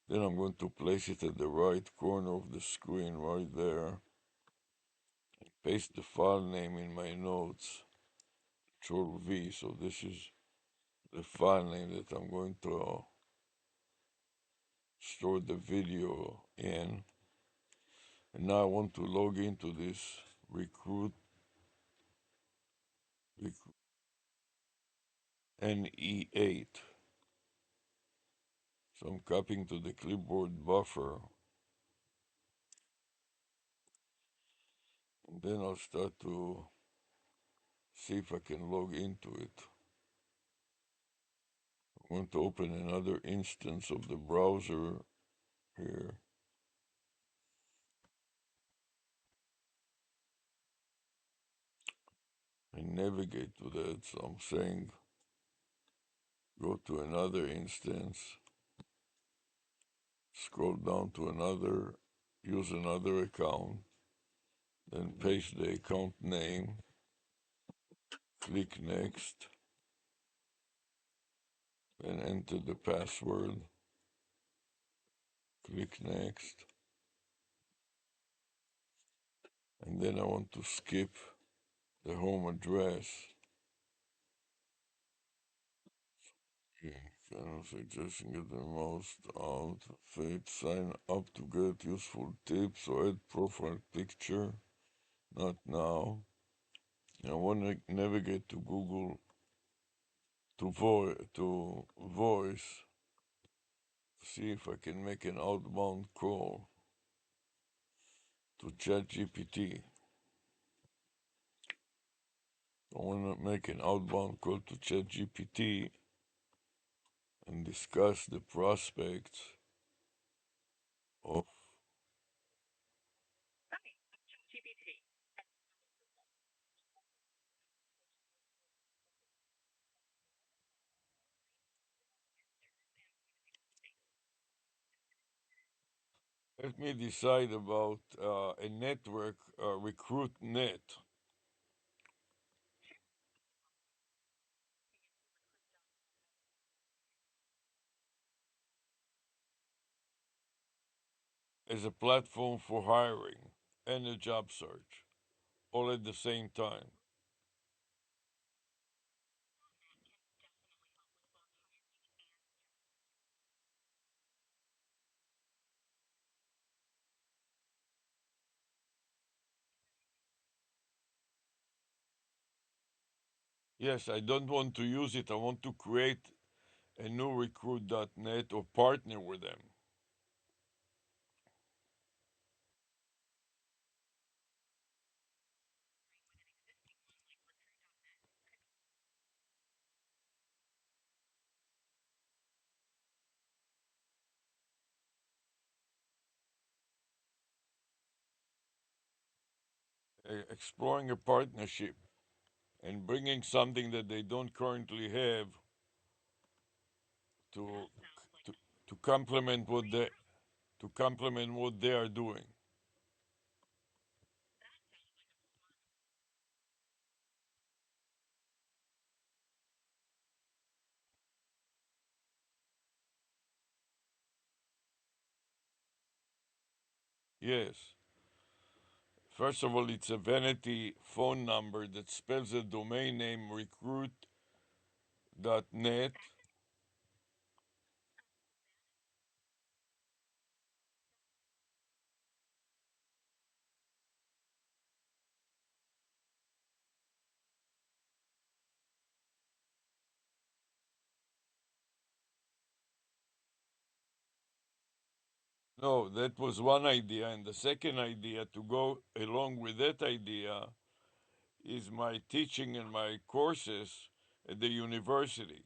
Then I'm going to place it at the right corner of the screen right there. Paste the file name in my notes, Control V. So this is the file name that I'm going to store the video in. And now I want to log into this recruit NE8. So I'm copying to the clipboard buffer. And then I'll start to see if I can log into it. I'm going to open another instance of the browser here. And navigate to that. So I'm saying go to another instance, scroll down to another, use another account, then paste the account name, click next, then enter the password, click next, and then I want to skip the home address. Okay, kind of suggesting get the most out of it. Sign up to get useful tips or add profile picture. Not now. I want to navigate to Google to voice. See if I can make an outbound call to ChatGPT. I want to make an outbound call to ChatGPT and discuss the prospects of. Let me decide about a network, RecruitNet. As a platform for hiring and a job search, all at the same time. Yes, I don't want to use it. I want to create a new recruit.net or partner with them. Exploring a partnership and bringing something that they don't currently have to to, to complement what they are doing. Yes. First of all, it's a vanity phone number that spells the domain name recruit.net. No, that was one idea. And the second idea to go along with that idea is my teaching and my courses at the university.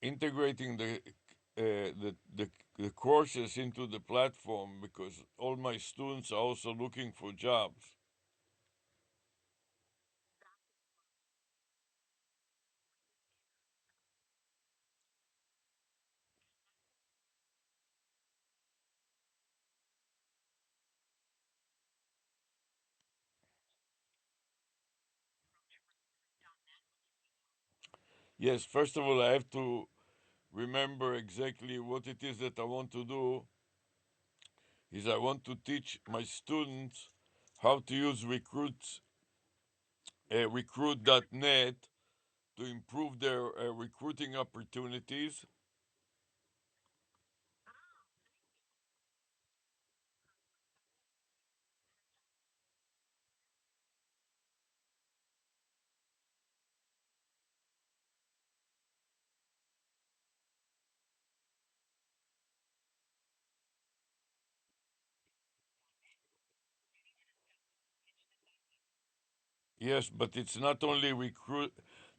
Integrating the courses into the platform because all my students are also looking for jobs. Yes, first of all, I have to remember exactly what it is that I want to do. Is I want to teach my students how to use recruit.net to improve their recruiting opportunities. Yes, but it's not only recruit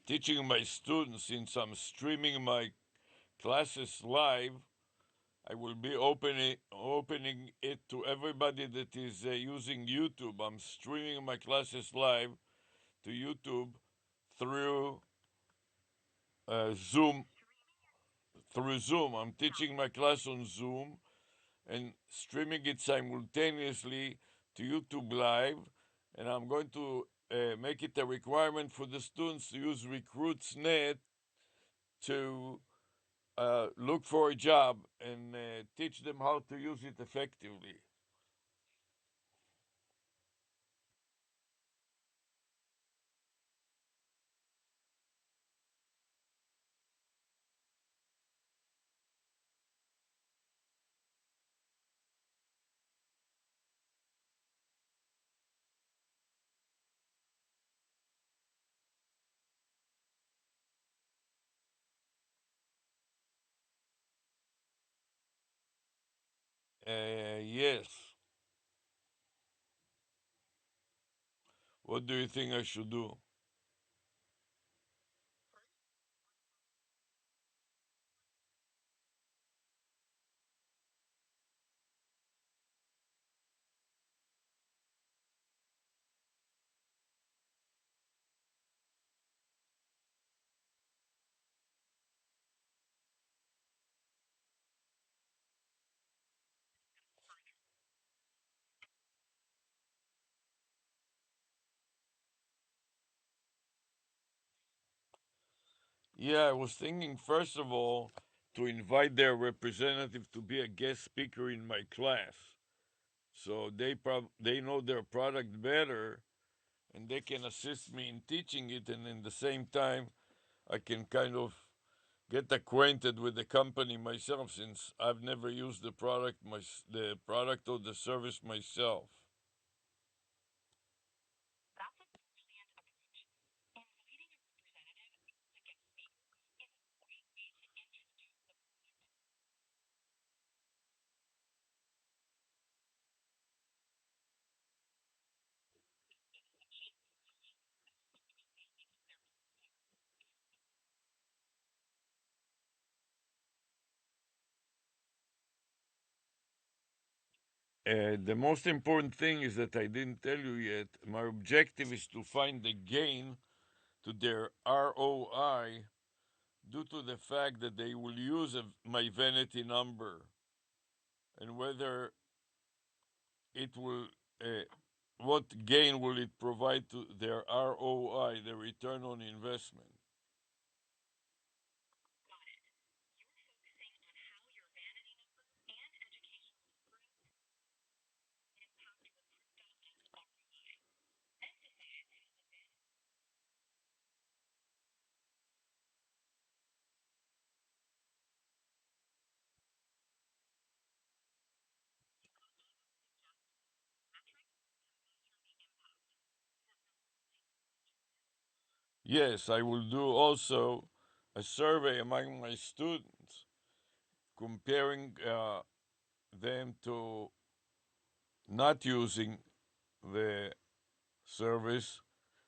teaching my students. Since I'm streaming my classes live, I will be opening it to everybody that is using YouTube. I'm streaming my classes live to YouTube through Zoom. Through Zoom, I'm teaching my class on Zoom and streaming it simultaneously to YouTube Live. And I'm going to make it a requirement for the students to use RecruitsNet to look for a job and teach them how to use it effectively. Yes. What do you think I should do? Yeah, I was thinking, first of all, to invite their representative to be a guest speaker in my class. So they know their product better and they can assist me in teaching it, and in the same time I can kind of get acquainted with the company myself, since I've never used the product or the service myself. The most important thing is that I didn't tell you yet. My objective is to find the gain to their ROI due to the fact that they will use my vanity number, and whether it will, uh, what gain will it provide to their ROI, the return on investment. Yes, I will do also a survey among my students, comparing them to not using the service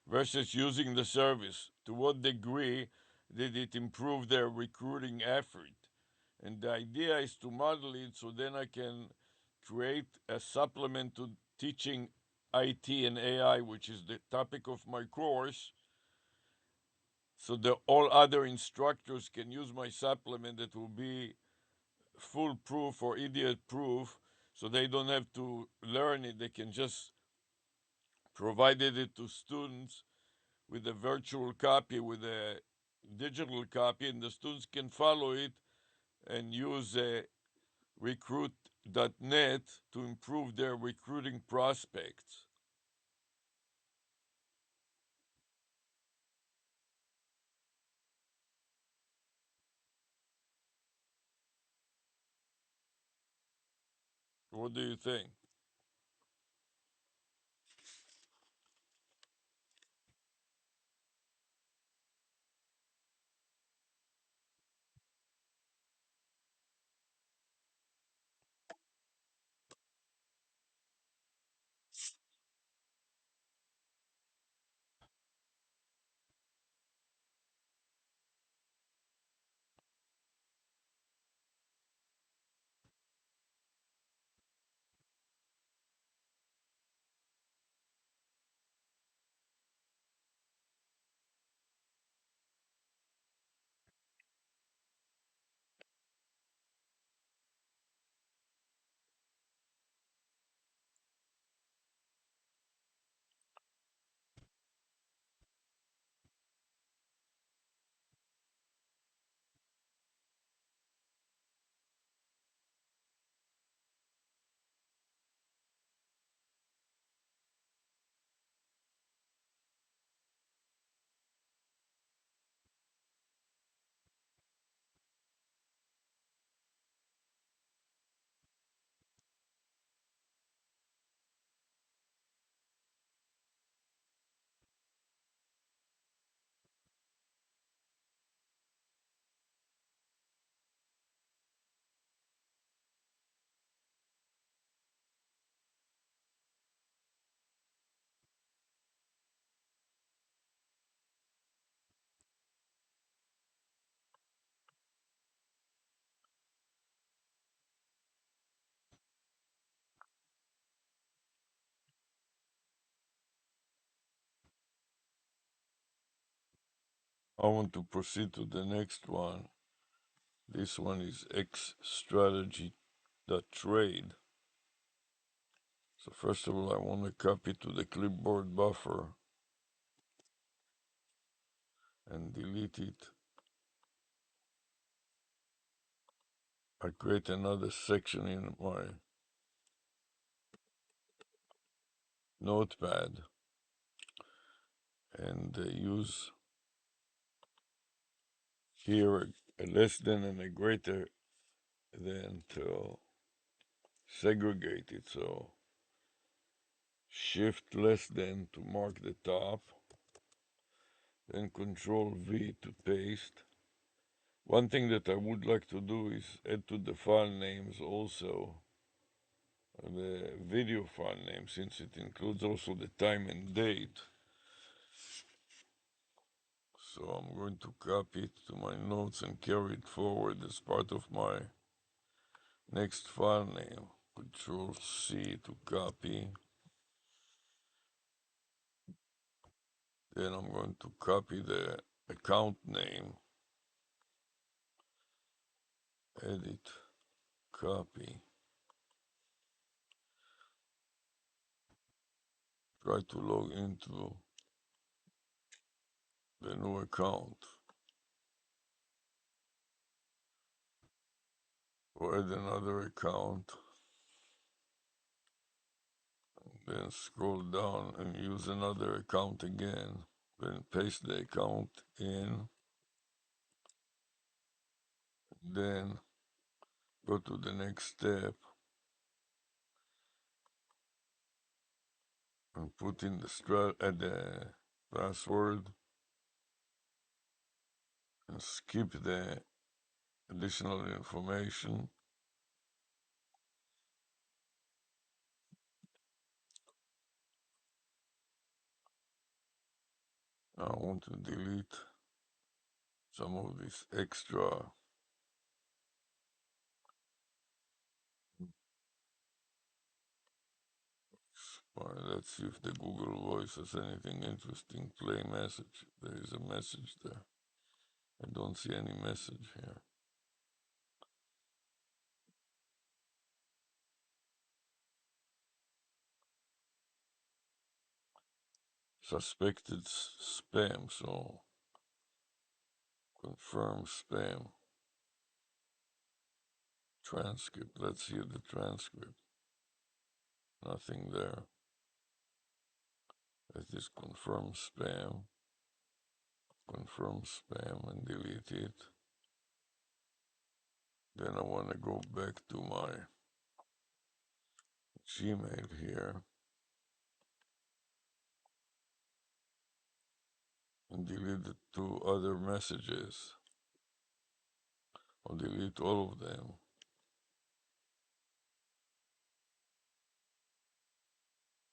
versus using the service. To what degree did it improve their recruiting effort? And the idea is to model it so then I can create a supplement to teaching IT and AI, which is the topic of my course, so that all other instructors can use my supplement that will be foolproof or idiot proof, so they don't have to learn it. They can just provide it to students with a virtual copy with a digital copy, and the students can follow it and use recruit.net to improve their recruiting prospects. What do you think? I want to proceed to the next one. This one is X strategy trade. So first of all, I want to copy to the clipboard buffer and delete it. I create another section in my notepad and use here a less than and a greater than to segregate it. So shift less than to mark the top, then control V to paste. One thing that I would like to do is add to the file names also the video file name, since it includes also the time and date. So I'm going to copy it to my notes and carry it forward as part of my next file name. Control C to copy. Then I'm going to copy the account name, edit, copy. Try to log into the new account. Or add another account. Then scroll down and use another account again. Then paste the account in. Then go to the next step and put in the password and skip the additional information. I want to delete some of this extra. Let's see if the Google Voice has anything interesting. Play message. There is a message there. I don't see any message here. Suspected spam, so Confirm spam. Transcript. Let's see the transcript. Nothing there. Let this confirm spam. Confirm spam and delete it. Then I want to go back to my Gmail here and delete the two other messages. I'll delete all of them,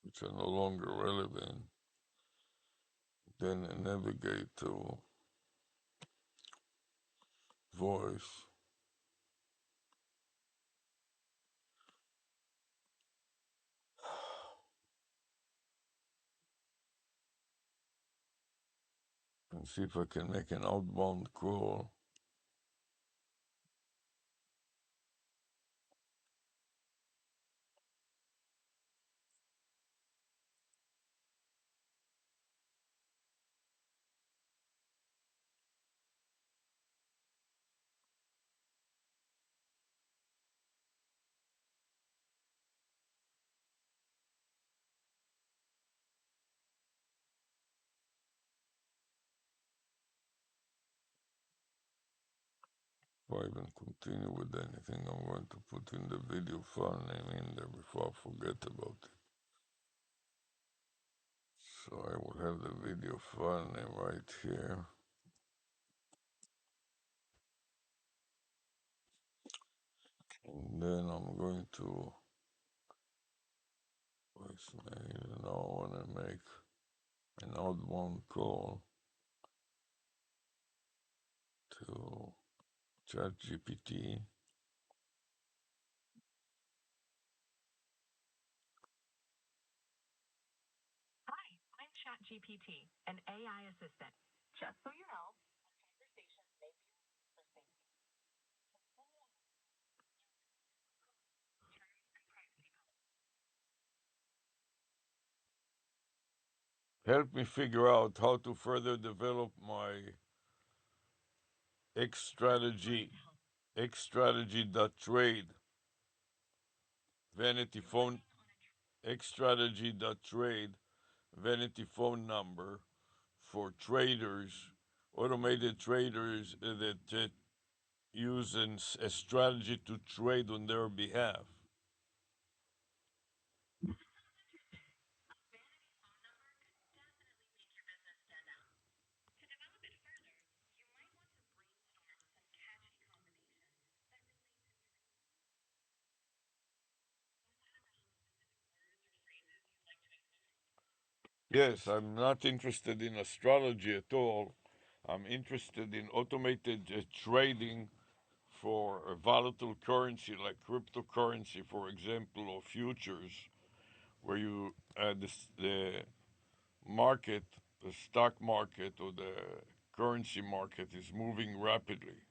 which are no longer relevant. Then navigate to voice. And see if I can make an outbound call. Before I even continue with anything, I'm going to put in the video file name in there before I forget about it. So I will have the video file name right here. And then I'm going to voicemail. Now I want to make an outbound call to ChatGPT. Hi, I'm ChatGPT, an AI assistant. Just so you know, conversations may be recorded for safety. Help me figure out how to further develop my X strategy, xstrategy.trade, vanity phone, xstrategy.trade, vanity phone number for traders, automated traders that use a strategy to trade on their behalf. Yes, I'm not interested in astrology at all. I'm interested in automated trading for a volatile currency like cryptocurrency, for example, or futures, where the market, the stock market or the currency market is moving rapidly.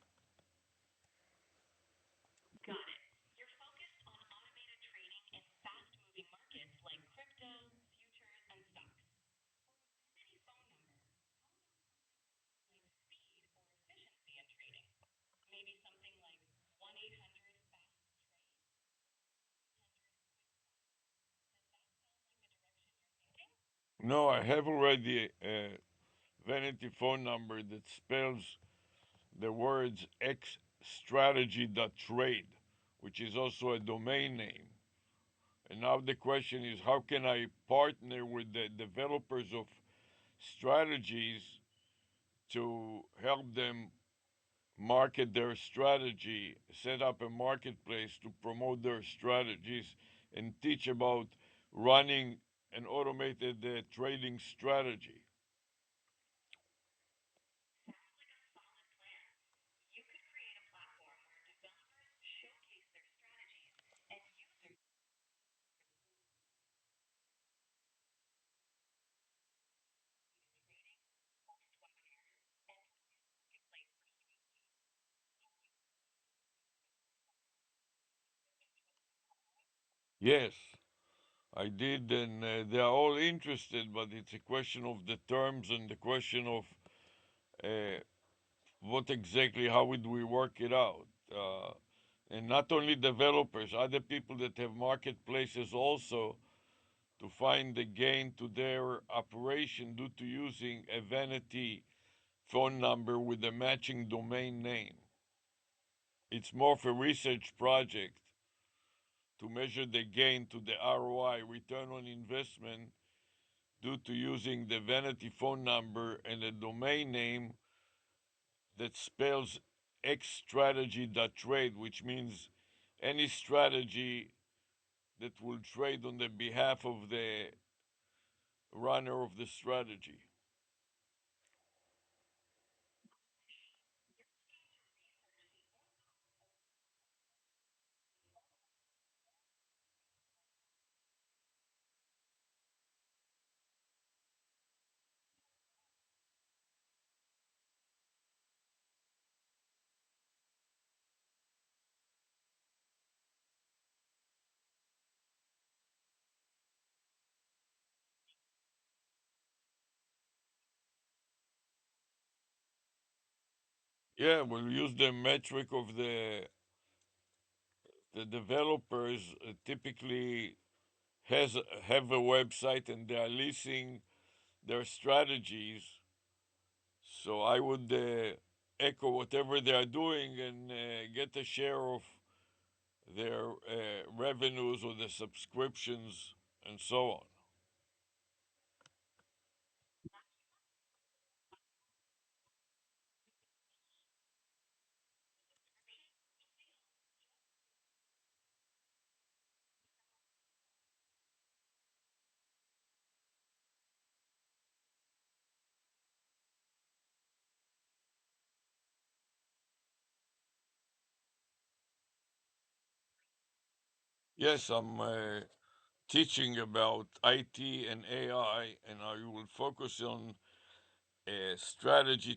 No, I have already a vanity phone number that spells the words xstrategy.trade, which is also a domain name. And now the question is, how can I partner with the developers of strategies to help them market their strategy, set up a marketplace to promote their strategies, and teach about running an automated trading strategy? Yes, I did, and they are all interested, but it's a question of the terms and the question of uh, what exactly, how would we work it out? And not only developers, other people that have marketplaces also to find the gain to their operation due to using a vanity phone number with a matching domain name. It's more of a research project to measure the gain to the ROI, return on investment, due to using the vanity phone number and a domain name that spells xstrategy.trade, which means any strategy that will trade on the behalf of the runner of the strategy. Yeah, we'll use the metric of the developers typically has have a website and they are leasing their strategies. So I would echo whatever they are doing and get a share of their revenues or the subscriptions and so on. Yes, I'm teaching about IT and AI, and I will focus on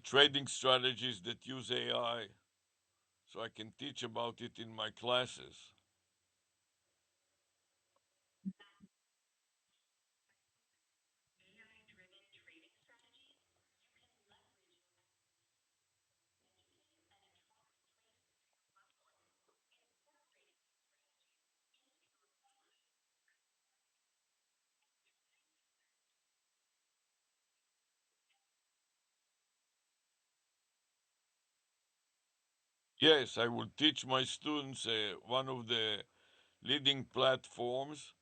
trading strategies that use AI, so I can teach about it in my classes. Yes, I will teach my students one of the leading platforms,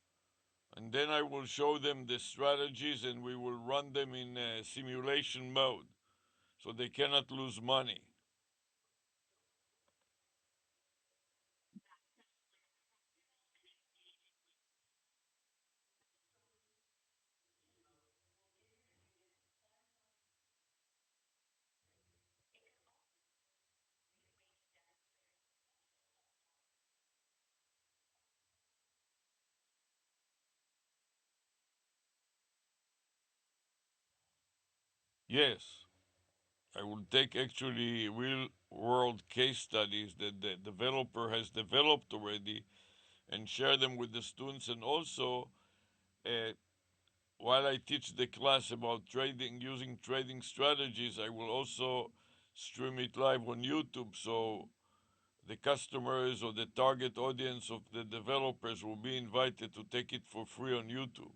and then I will show them the strategies and we will run them in simulation mode so they cannot lose money. Yes, I will take actually real world case studies that the developer has developed already and share them with the students. And also, uh, while I teach the class about trading, using trading strategies, I will also stream it live on YouTube. So the customers or the target audience of the developers will be invited to take it for free on YouTube.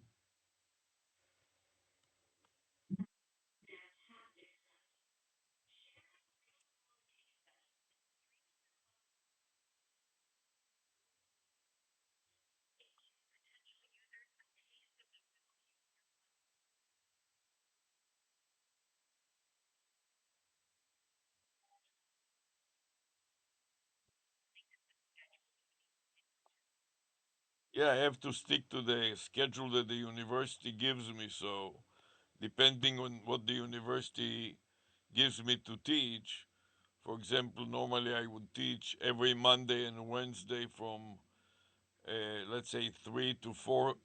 Yeah, I have to stick to the schedule that the university gives me. So, depending on what the university gives me to teach, for example, normally I would teach every Monday and Wednesday from, let's say, 3 to 4:15,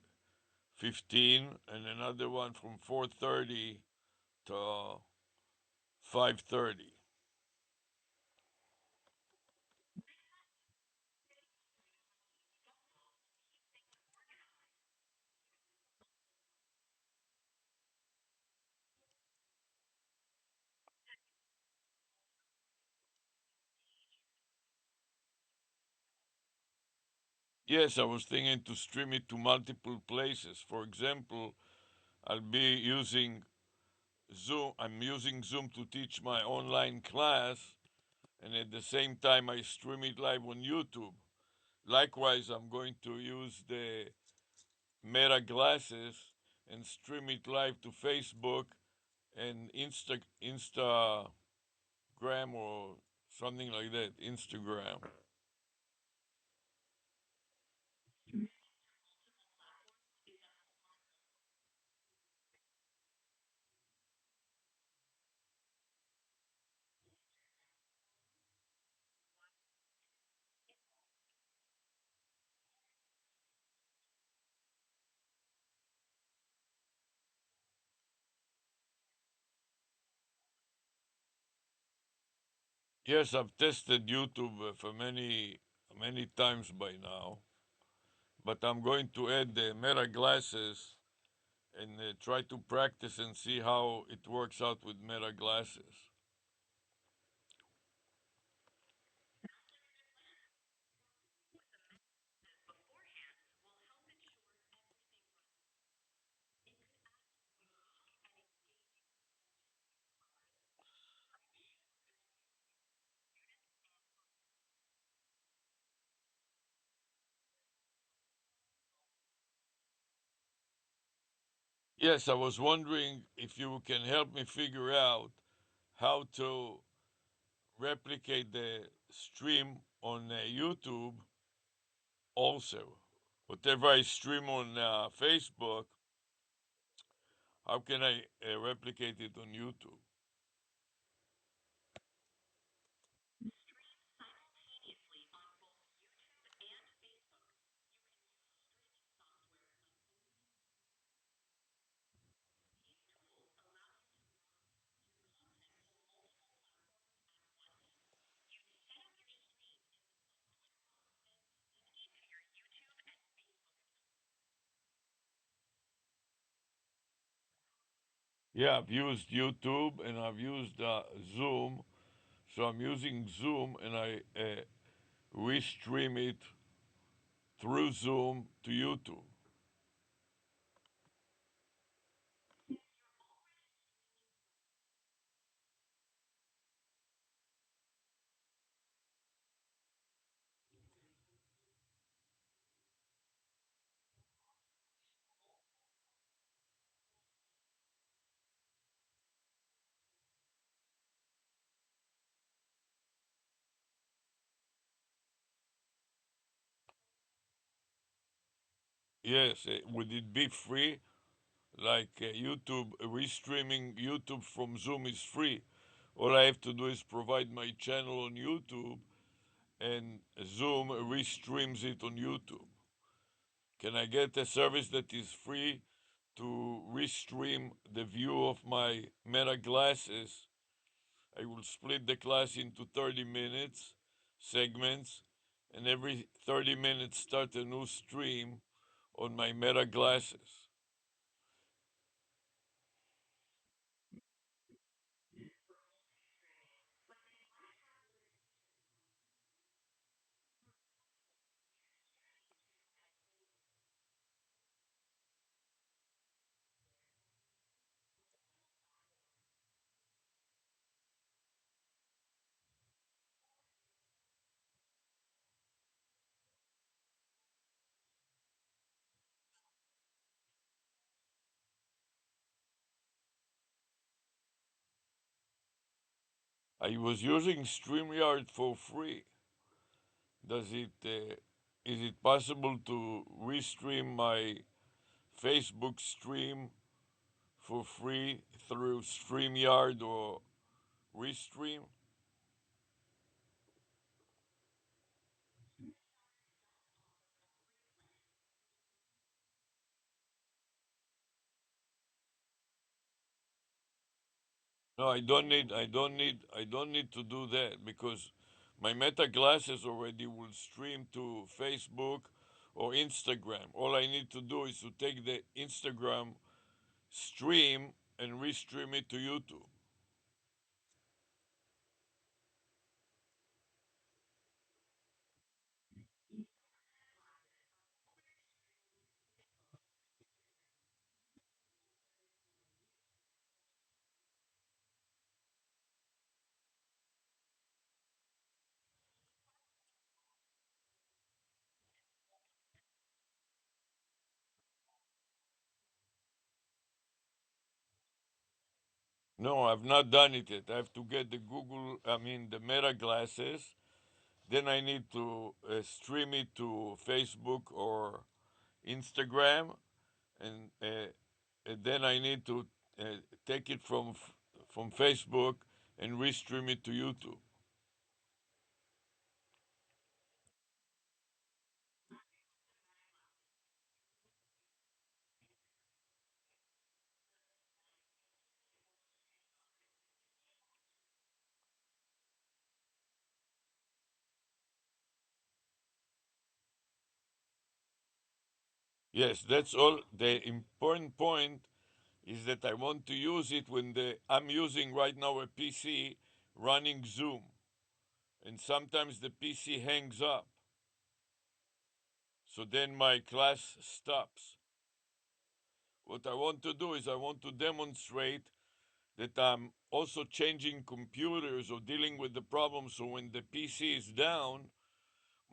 and another one from 4:30 to 5:30. Yes, I was thinking to stream it to multiple places. For example, I'll be using Zoom. I'm using Zoom to teach my online class, and at the same time, I stream it live on YouTube. Likewise, I'm going to use the Meta glasses and stream it live to Facebook and Instagram or something like that. Instagram. Yes, I've tested YouTube for many times by now, but I'm going to add the Meta glasses and try to practice and see how it works out with Meta glasses. Yes, I was wondering if you can help me figure out how to replicate the stream on YouTube also. Whatever I stream on Facebook, how can I replicate it on YouTube? Yeah, I've used YouTube and I've used Zoom. So I'm using Zoom and I restream it through Zoom to YouTube. Yes, would it be free? Like YouTube, restreaming YouTube from Zoom is free. All I have to do is provide my channel on YouTube and Zoom restreams it on YouTube. Can I get a service that is free to restream the view of my Meta glasses? I will split the class into 30 minutes segments, and every 30 minutes start a new stream on my Meta glasses. I was using StreamYard for free. Does it is it possible to restream my Facebook stream for free through StreamYard or Restream? No, I don't need to do that because my Meta glasses already will stream to Facebook or Instagram. All I need to do is to take the Instagram stream and restream it to YouTube. No, I've not done it yet. I have to get the Meta glasses. Then I need to stream it to Facebook or Instagram, and then I need to uh, take it from Facebook and restream it to YouTube. Yes, that's all. The important point is that I want to use it when I'm using right now a PC running Zoom, and sometimes the PC hangs up. So then my class stops. What I want to do is I want to demonstrate that I'm also changing computers or dealing with the problem. So when the PC is down,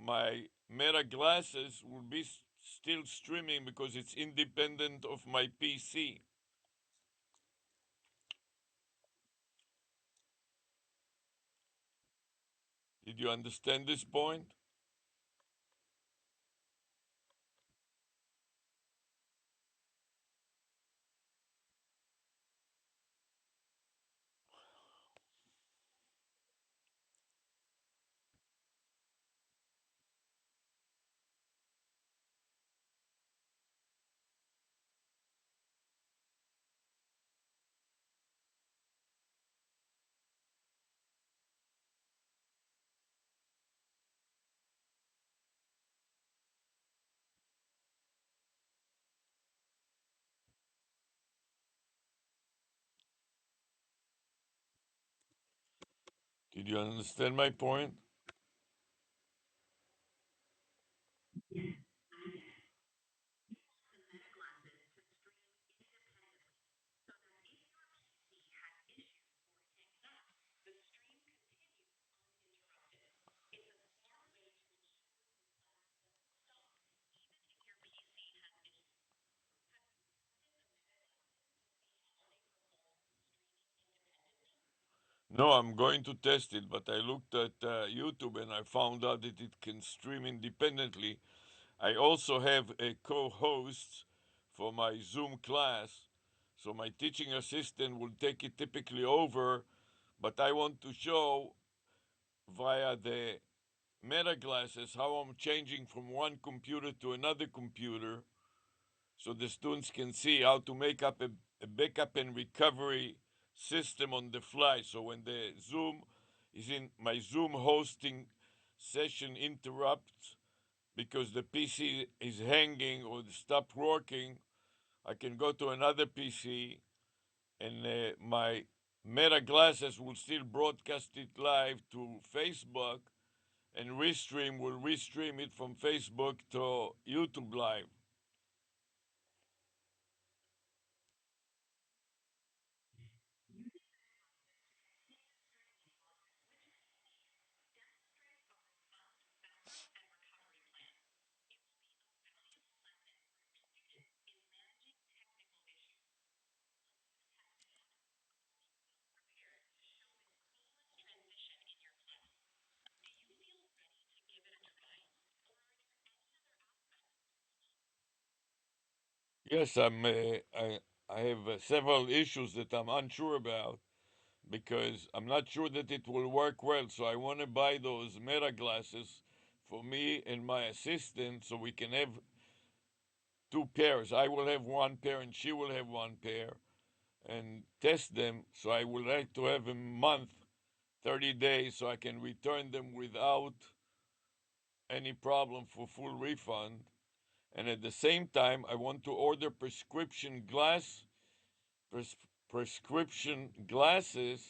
my Meta glasses will be still streaming because it's independent of my PC. Did you understand this point? Did you understand my point? No, I'm going to test it, but I looked at YouTube and I found out that it can stream independently. I also have a co host for my Zoom class, so my teaching assistant will take it typically over, but I want to show via the Meta glasses how I'm changing from one computer to another computer so the students can see how to make up a backup and recovery system on the fly. So when the Zoom is in my Zoom hosting session interrupts because the PC is hanging or stopped working, I can go to another PC and my Meta glasses will still broadcast it live to Facebook, and Restream will restream it from Facebook to YouTube Live. Yes, I have several issues that I'm unsure about because I'm not sure that it will work well. So I want to buy those Meta glasses for me and my assistant so we can have two pairs. I will have one pair and she will have one pair and test them. So I would like to have a month, 30 days, so I can return them without any problem for full refund. And at the same time, I want to order pres- prescription glasses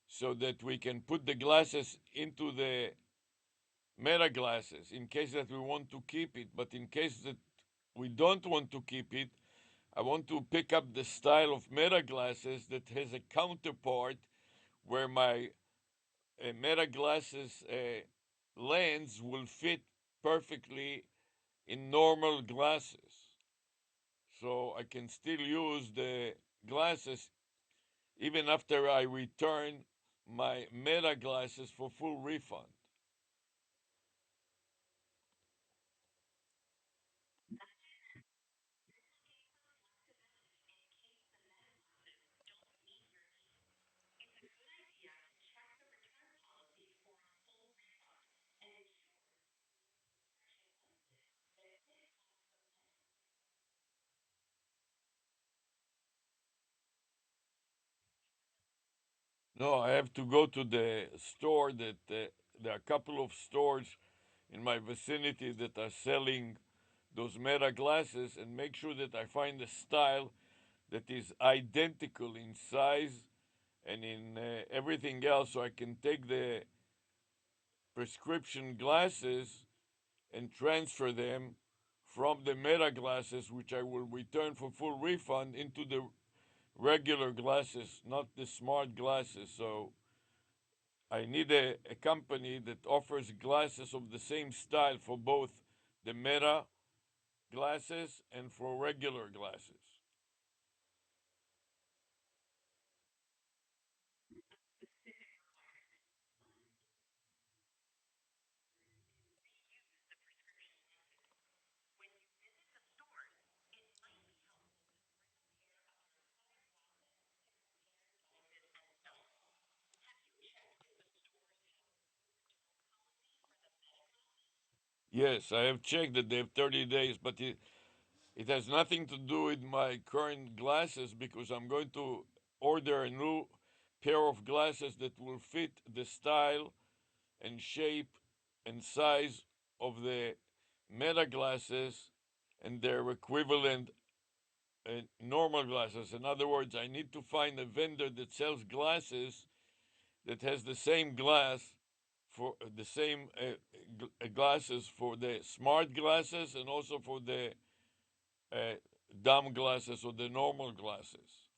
so that we can put the glasses into the Meta glasses in case that we want to keep it. But in case that we don't want to keep it, I want to pick up the style of Meta glasses that has a counterpart where my Meta glasses lens will fit perfectly in normal glasses. So I can still use the glasses even after I return my Meta glasses for full refund. No, I have to go to the store that there are a couple of stores in my vicinity that are selling those Meta glasses and make sure that I find a style that is identical in size and in everything else so I can take the prescription glasses and transfer them from the Meta glasses, which I will return for full refund, into the regular glasses, not the smart glasses. So I need a company that offers glasses of the same style for both the Meta glasses and for regular glasses. Yes, I have checked that they have 30 days, but it has nothing to do with my current glasses because I'm going to order a new pair of glasses that will fit the style and shape and size of the Meta glasses and their equivalent normal glasses. In other words, I need to find a vendor that sells glasses that has the same glass for the same glasses for the smart glasses and also for the uh, dumb glasses or the normal glasses.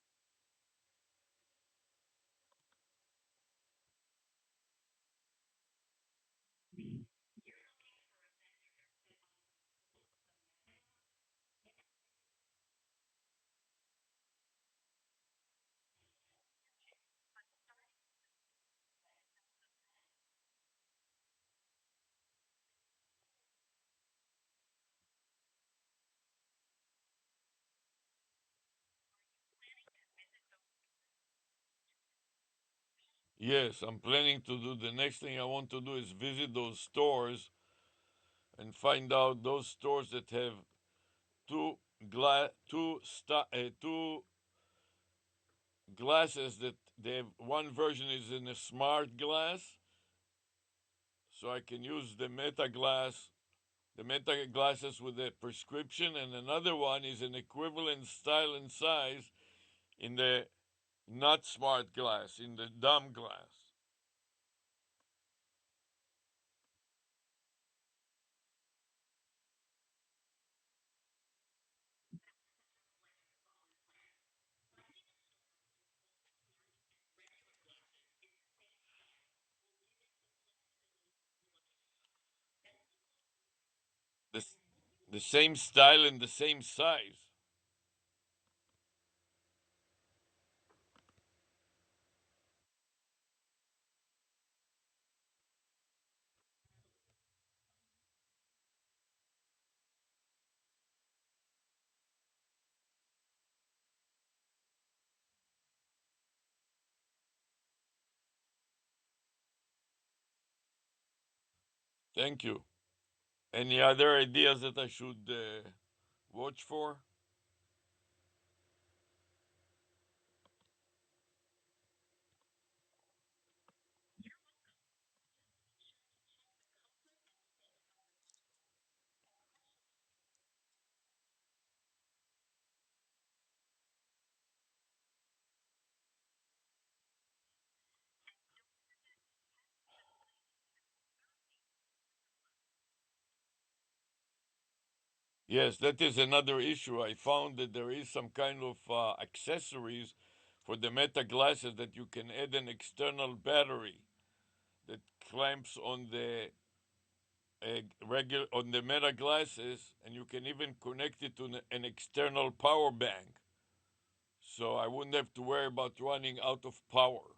Yes, I'm planning to do the next thing I want to do is visit those stores and find out those stores that have two glasses that they have. One version is in a smart glass, so I can use the Meta glasses with a prescription, and another one is an equivalent style and size in the not smart glass, in the dumb glass. The, the same style and the same size. Thank you. Any other ideas that I should watch for? Yes, that is another issue. I found that there is some kind of accessories for the Meta glasses that you can add an external battery that clamps on the regular on the Meta glasses, and you can even connect it to an external power bank. so I wouldn't have to worry about running out of power.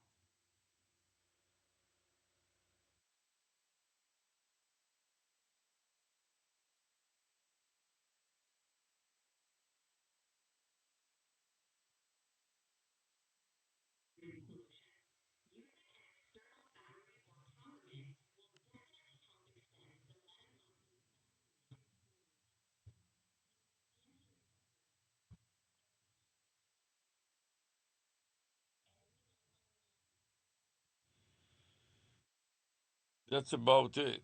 That's about it.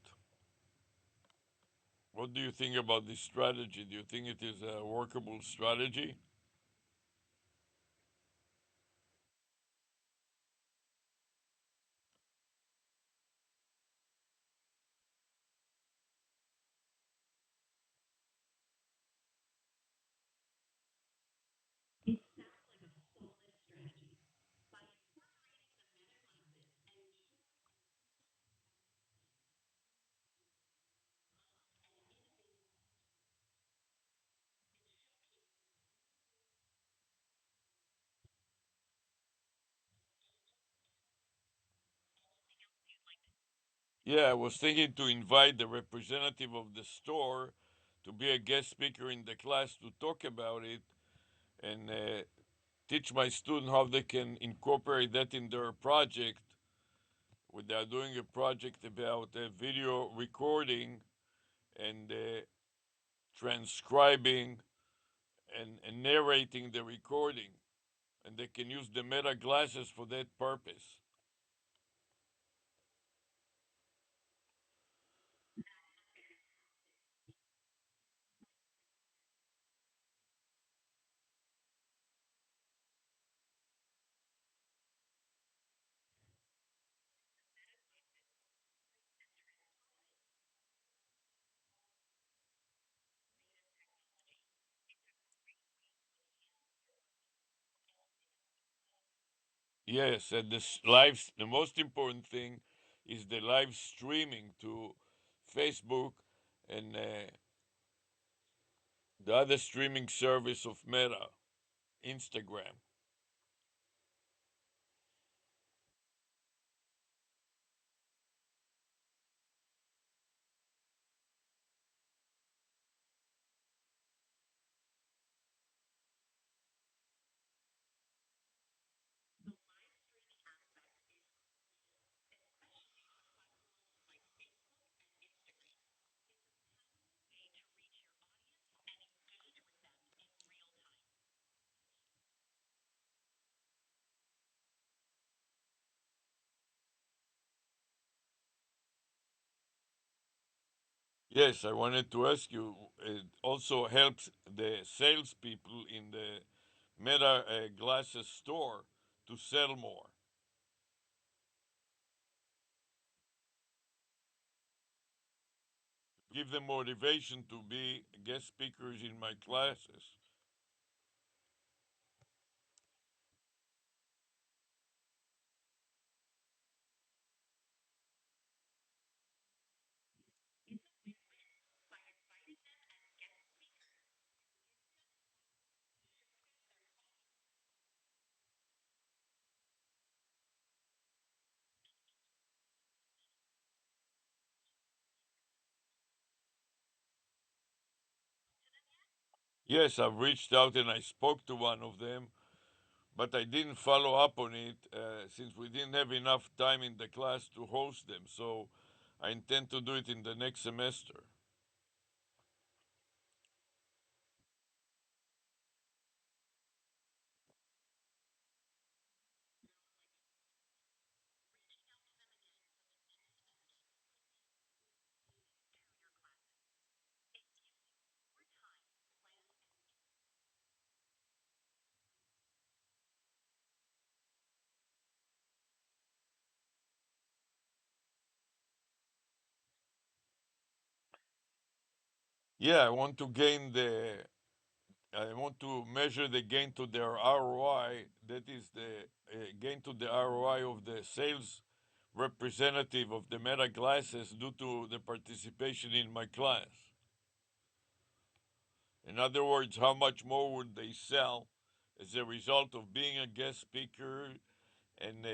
What do you think about this strategy? Do you think it is a workable strategy? Yeah, I was thinking to invite the representative of the store to be a guest speaker in the class to talk about it and teach my student how they can incorporate that in their project. When they are doing a project about video recording and transcribing and narrating the recording, and they can use the meta glasses for that purpose. Yes, and the most important thing is the live streaming to Facebook and the other streaming service of Meta, Instagram. Yes, I wanted to ask you. It also helps the salespeople in the Meta glasses store to sell more. Give them motivation to be guest speakers in my classes. Yes, I've reached out and I spoke to one of them, but I didn't follow up on it since we didn't have enough time in the class to host them. So I intend to do it in the next semester. Yeah, I want to measure the gain to their ROI. That is the gain to the ROI of the sales representative of the Meta glasses due to the participation in my class. In other words, how much more would they sell as a result of being a guest speaker and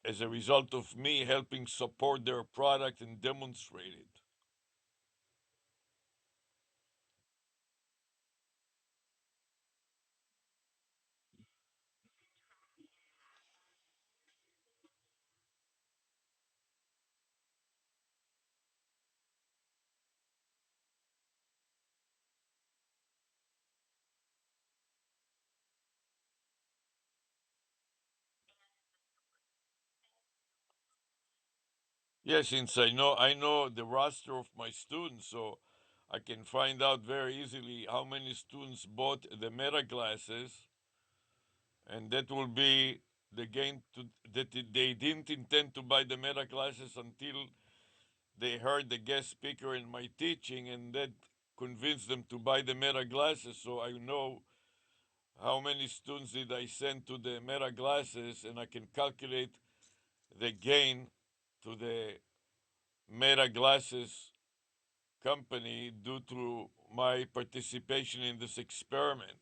as a result of me helping support their product and demonstrate it. Yes, since I know the roster of my students, so I can find out very easily how many students bought the meta glasses, and that will be the gain to that they didn't intend to buy the meta glasses until they heard the guest speaker in my teaching, and that convinced them to buy the meta glasses. So I know how many students did I send to the meta glasses, and I can calculate the gain to the meta glasses company due to my participation in this experiment.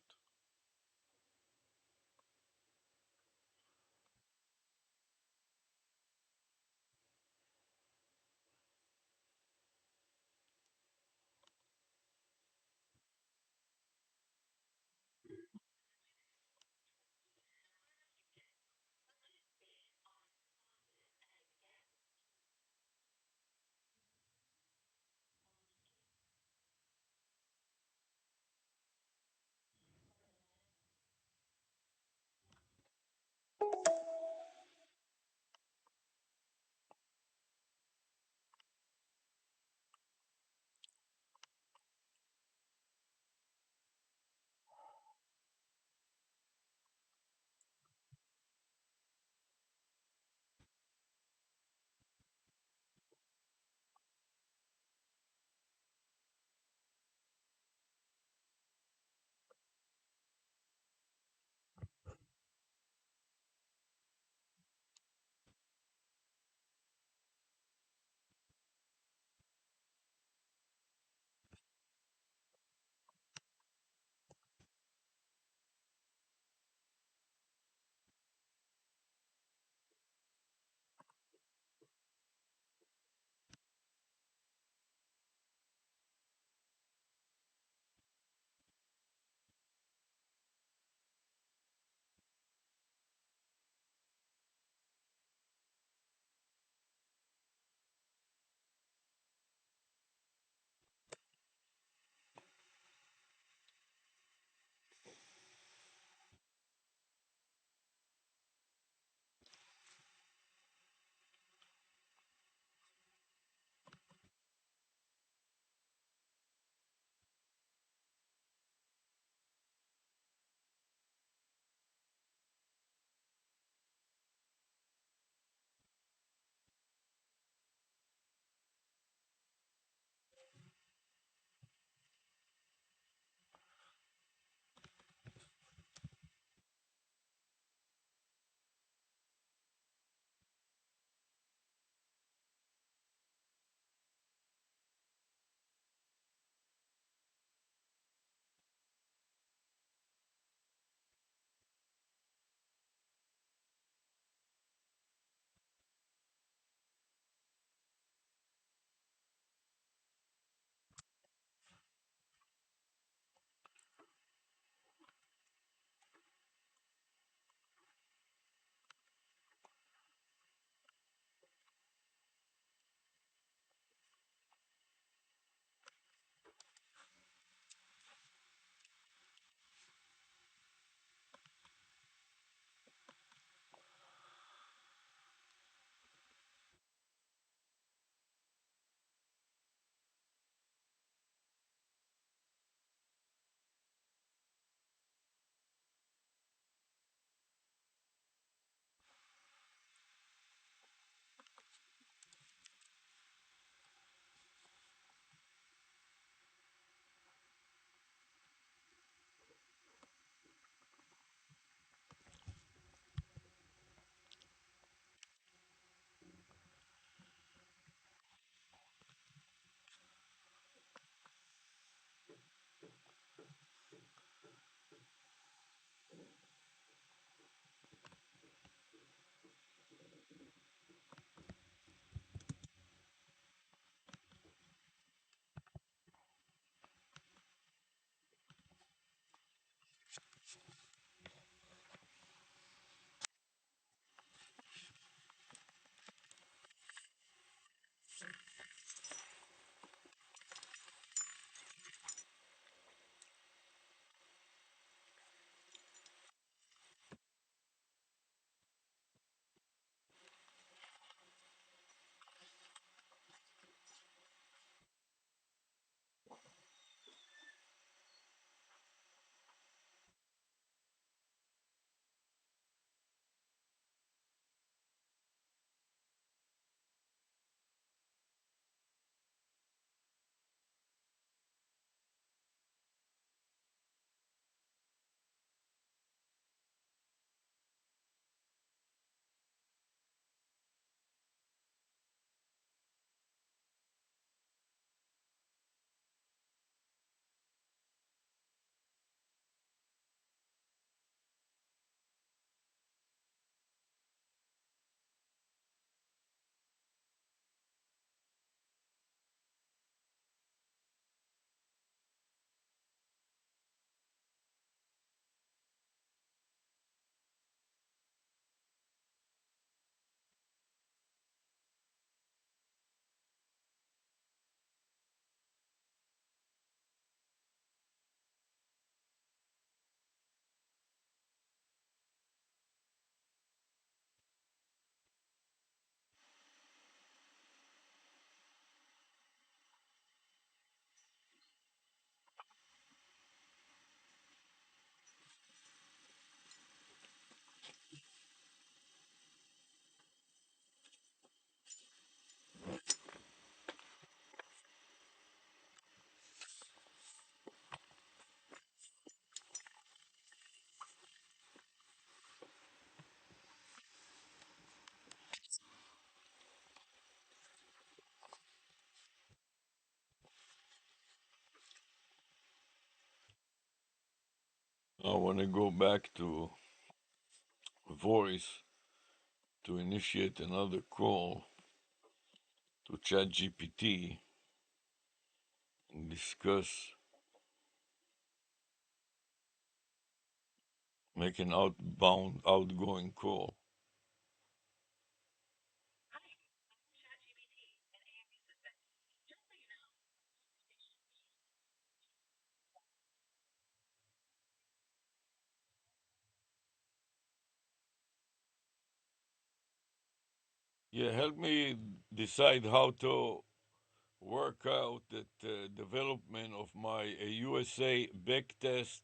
I want to go back to voice to initiate another call to ChatGPT and discuss, make an outgoing call. Hi, I'm ChatGPT, an AI assistant. Just so you know, Yeah, help me decide how to work out that development of my USA backtest.co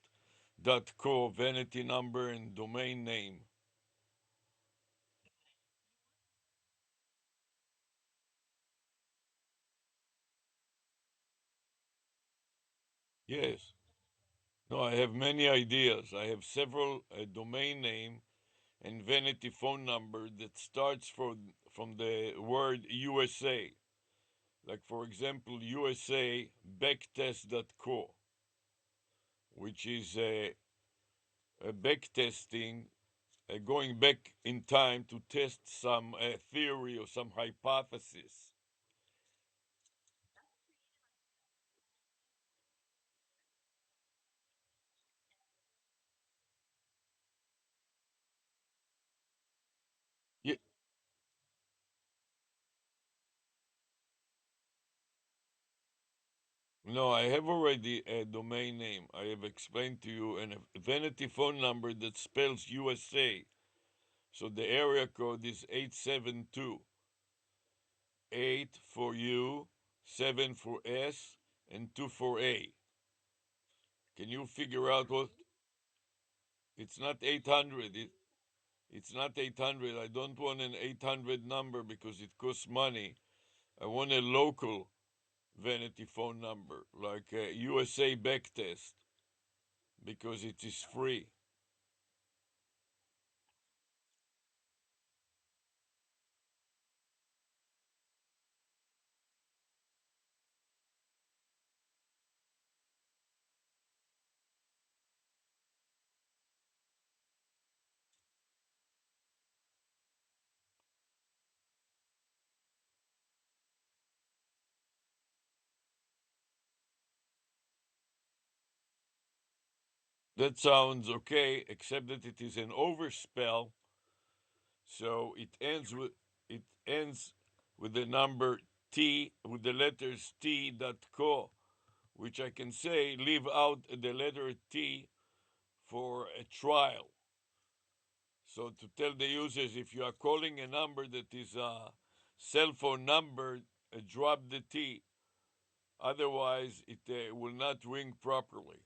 vanity number and domain name. Yes. No, I have many ideas. I have several domain name and vanity phone number that starts from the word USA. Like for example, USA backtest.co, which is a backtesting, going back in time to test some theory or some hypothesis. Yeah, no, I have already a domain name. I have explained to you, and a vanity phone number that spells USA. So the area code is 872 8 for U, 7 for S, and 2 for A. Can you figure out what? It's not 800. It's not 800. I don't want an 800 number because it costs money. I want a local vanity phone number, like a USA backtest, because it is free. That sounds okay, except that it is an overspell, so it ends with the number T with the letters T dot co, which I can say leave out the letter T for a trial. So to tell the users, if you are calling a number that is a cell phone number, drop the T. Otherwise, it will not ring properly.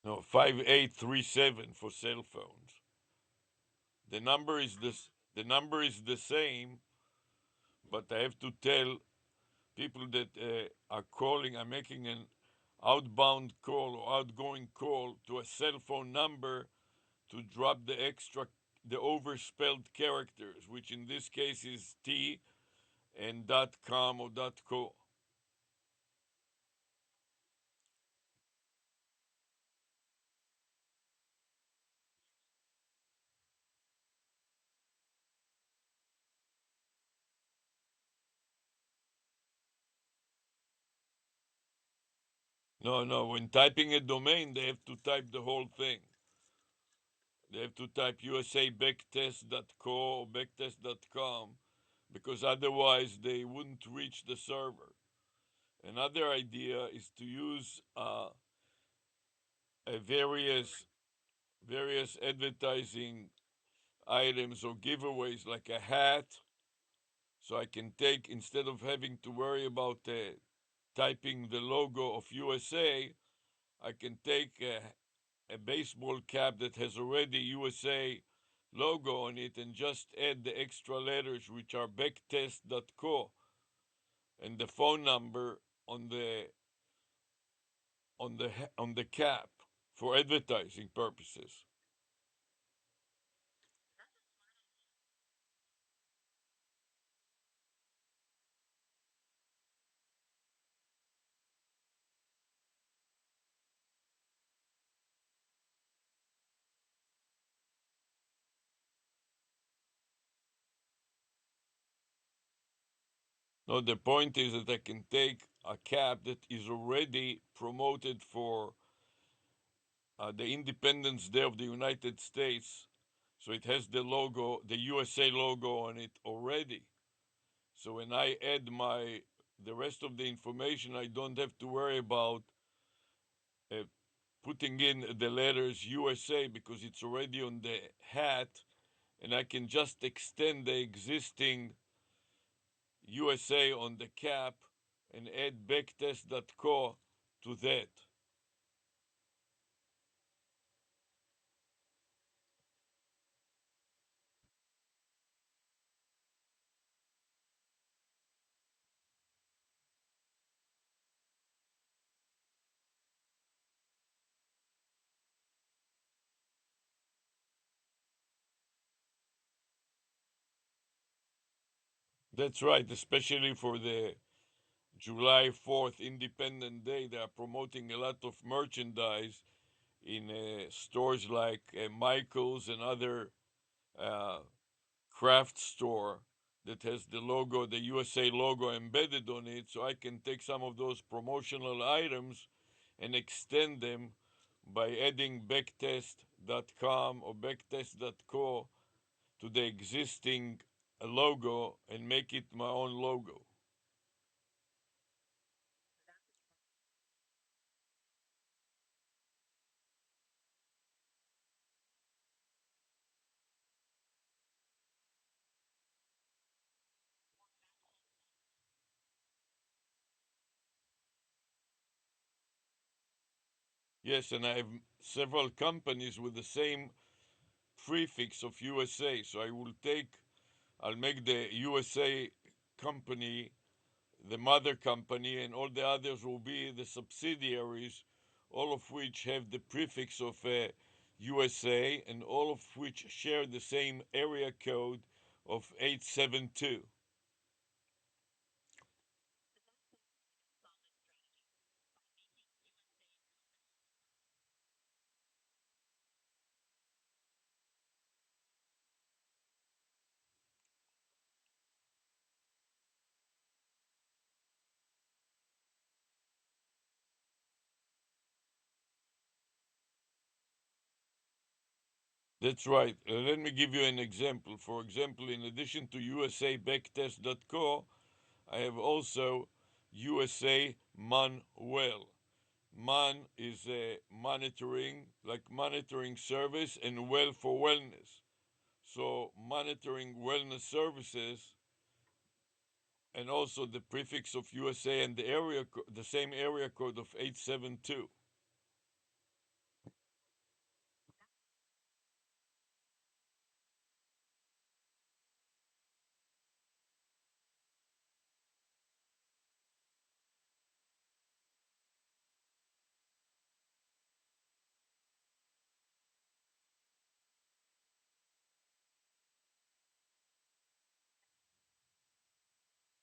No, 5837 for cell phones. The number is this. The number is the same, but I have to tell people that are calling. I'm making an outbound call or outgoing call to a cell phone number to drop the overspelled characters, which in this case is T and .com or .co. No, no. When typing a domain, they have to type the whole thing. They have to type USA backtest.co or backtest.com because otherwise they wouldn't reach the server. Another idea is to use a various advertising items or giveaways like a hat, so I can take instead of having to worry about typing the logo of USA, I can take a baseball cap that has already USA logo on it and just add the extra letters which are backtest.co and the phone number on the cap for advertising purposes. No, the point is that I can take a cap that is already promoted for the Independence Day of the United States. So it has the logo, the USA logo on it already. So when I add the rest of the information, I don't have to worry about uh, putting in the letters USA because it's already on the hat, and I can just extend the existing USA on the cap and add backtest.co to that. That's right, especially for the July 4th Independent Day. They are promoting a lot of merchandise in stores like Michael's and other uh, craft store that has the logo, the USA logo embedded on it. So I can take some of those promotional items and extend them by adding backtest.com or backtest.co to the existing logo and make it my own logo. Yes, and I have several companies with the same prefix of USA. So I'll make the USA company the mother company, and all the others will be the subsidiaries, all of which have the prefix of USA, and all of which share the same area code of 872. That's right. Let me give you an example. For example, in addition to USA Backtest.co, I have also USA Well. Man is a monitoring, like monitoring service, and well for wellness. So monitoring wellness services, and also the prefix of USA and the same area code of 872.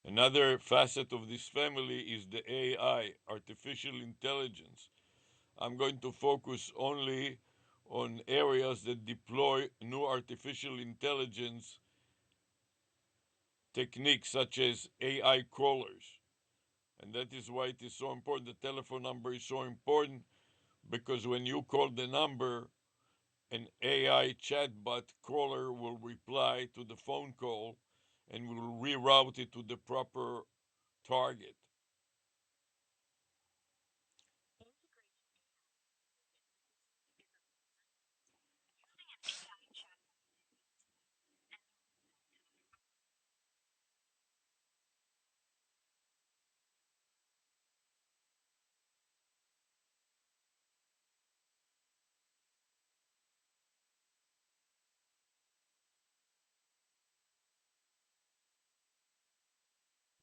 Another facet of this family is the AI, artificial intelligence. I'm going to focus only on areas that deploy new artificial intelligence techniques such as AI crawlers. And that is why it is so important. The telephone number is so important because when you call the number, an AI chatbot crawler will reply to the phone call and will reroute it to the proper target.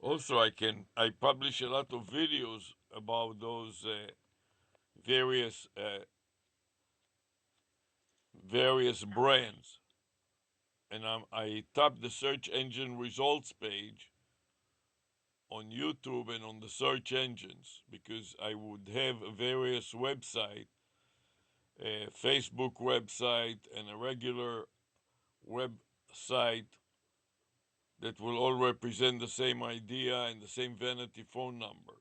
Also, I publish a lot of videos about those various various brands, and I tap the search engine results page on YouTube and on the search engines because I would have a various website, a Facebook website, and a regular website that will all represent the same idea and the same vanity phone number.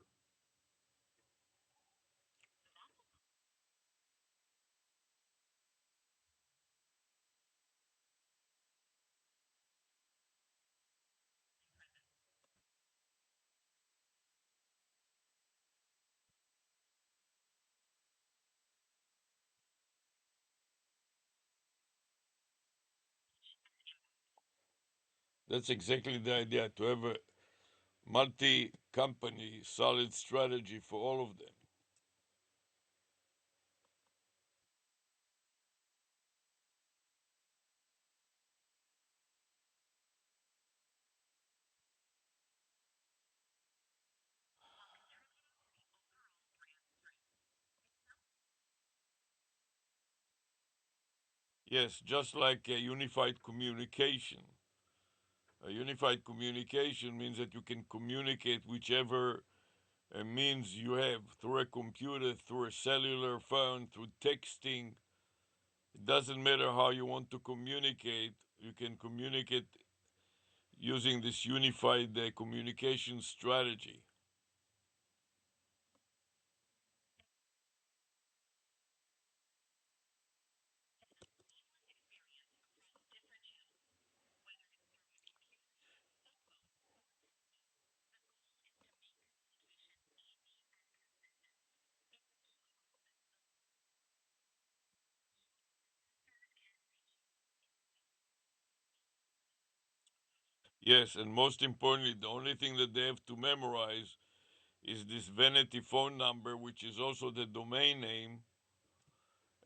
That's exactly the idea, to have a multi company solid strategy for all of them. Yes, just like a unified communication. A unified communication means that you can communicate whichever means you have through a computer, through a cellular phone, through texting. It doesn't matter how you want to communicate, you can communicate using this unified communication strategy. Yes, and most importantly, the only thing that they have to memorize is this vanity phone number, which is also the domain name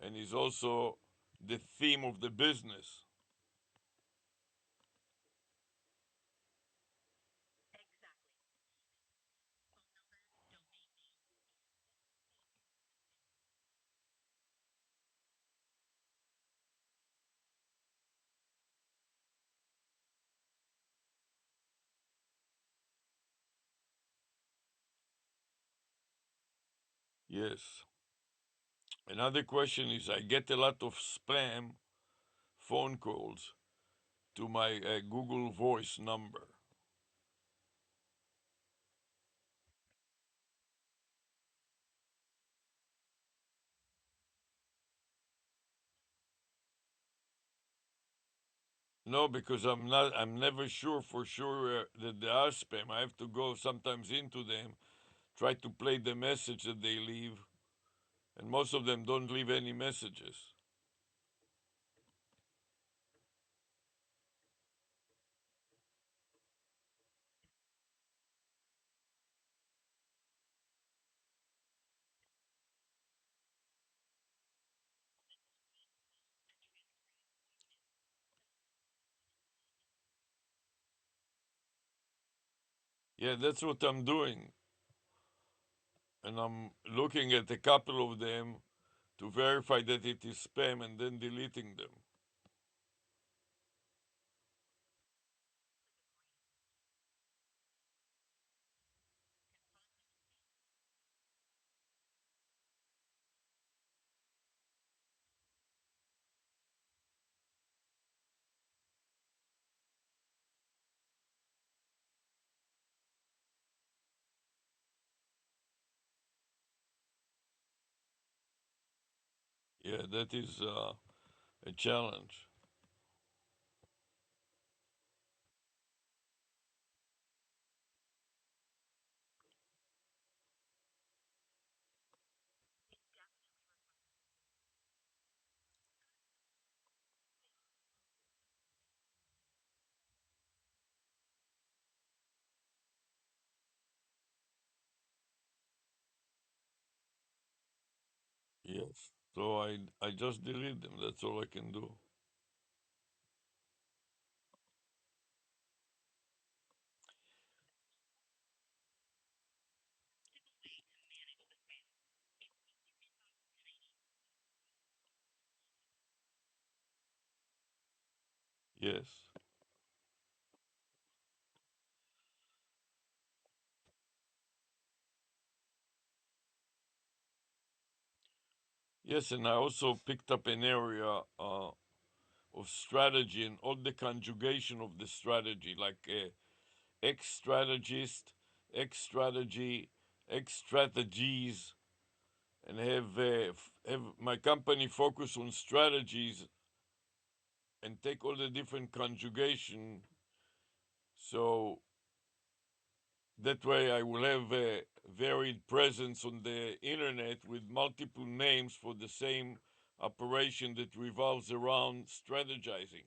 and is also the theme of the business. Yes. Another question is I get a lot of spam phone calls to my Google Voice number. No, because I'm never sure for sure that they are spam. I have to go sometimes into them, try to play the message that they leave, and most of them don't leave any messages. Yeah, that's what I'm doing. And I'm looking at a couple of them to verify that it is spam and then deleting them. Yeah, that is a challenge. Yes. So I just delete them. That's all I can do. Yes. Yes, and I also picked up an area of strategy and all the conjugation of the strategy, like X strategist, X strategy, X strategies, and have my company focus on strategies and take all the different conjugation. So that way I will have a varied presence on the internet with multiple names for the same operation that revolves around strategizing.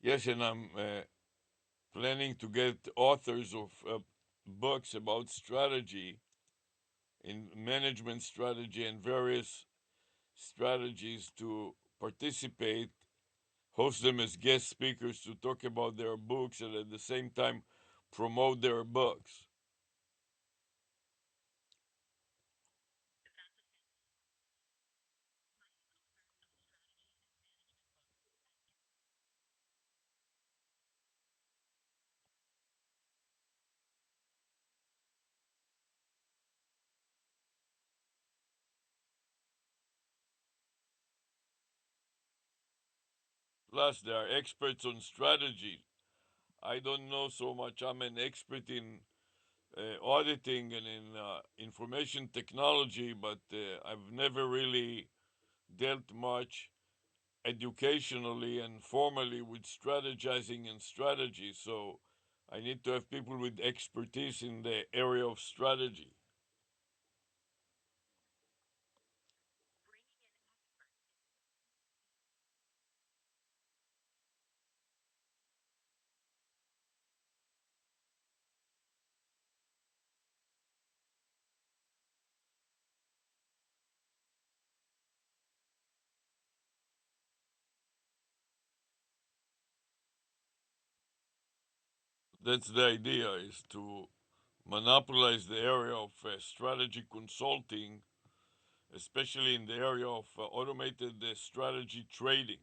Yes, and I'm planning to get authors of books about strategy in management strategy and various strategies to participate, host them as guest speakers to talk about their books and at the same time promote their books. Plus, they are experts on strategy. I don't know so much. I'm an expert in auditing and in information technology, but I've never really dealt much educationally and formally with strategizing and strategy. So I need to have people with expertise in the area of strategy. That's the idea, is to monopolize the area of strategy consulting, especially in the area of automated strategy trading.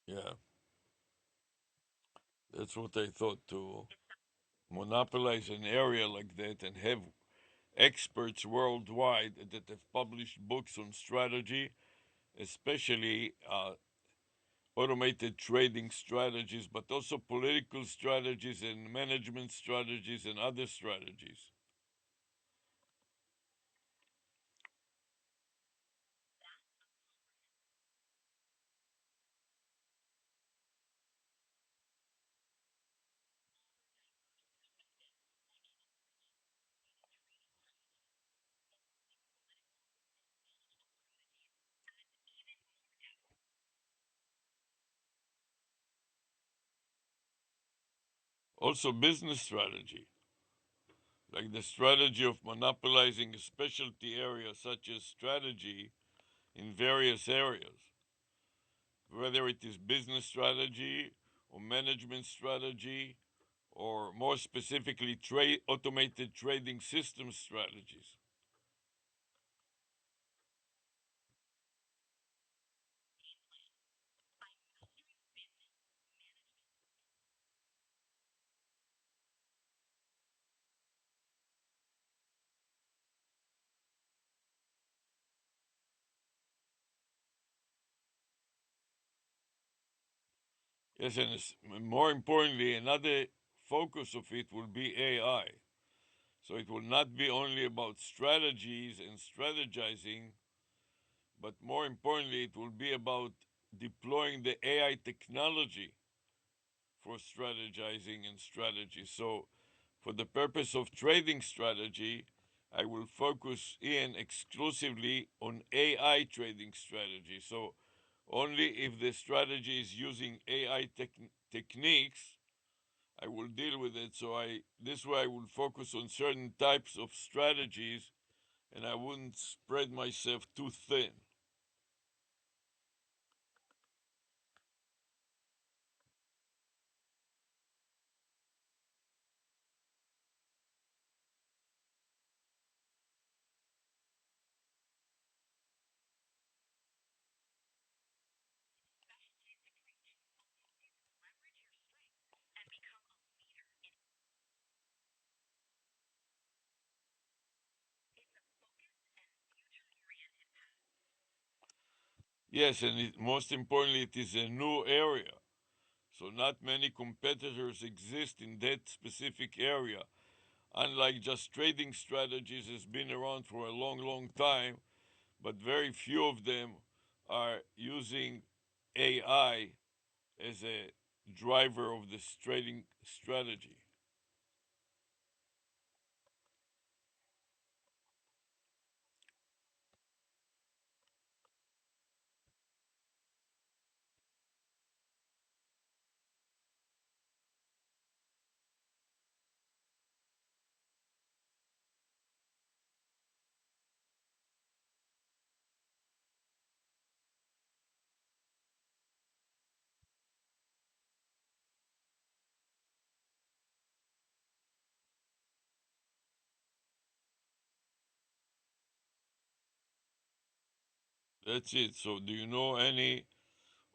Yeah, that's what I thought, to monopolize an area like that and have experts worldwide that have published books on strategy, especially automated trading strategies, but also political strategies and management strategies and other strategies. Also, business strategy, like the strategy of monopolizing a specialty area such as strategy in various areas, whether it is business strategy or management strategy or more specifically automated trading system strategies. Yes, and more importantly, another focus of it will be AI. So it will not be only about strategies and strategizing, but more importantly, it will be about deploying the AI technology for strategizing and strategy. So, for the purpose of trading strategy, I will focus in exclusively on AI trading strategy. So, only if the strategy is using AI techniques, I will deal with it. So, I this way I will focus on certain types of strategies, and I wouldn't spread myself too thin. Yes, and most importantly, it is a new area. So, not many competitors exist in that specific area. Unlike just trading strategies, has been around for a long, long time, but very few of them are using AI as a driver of this trading strategy. That's it. So, do you know any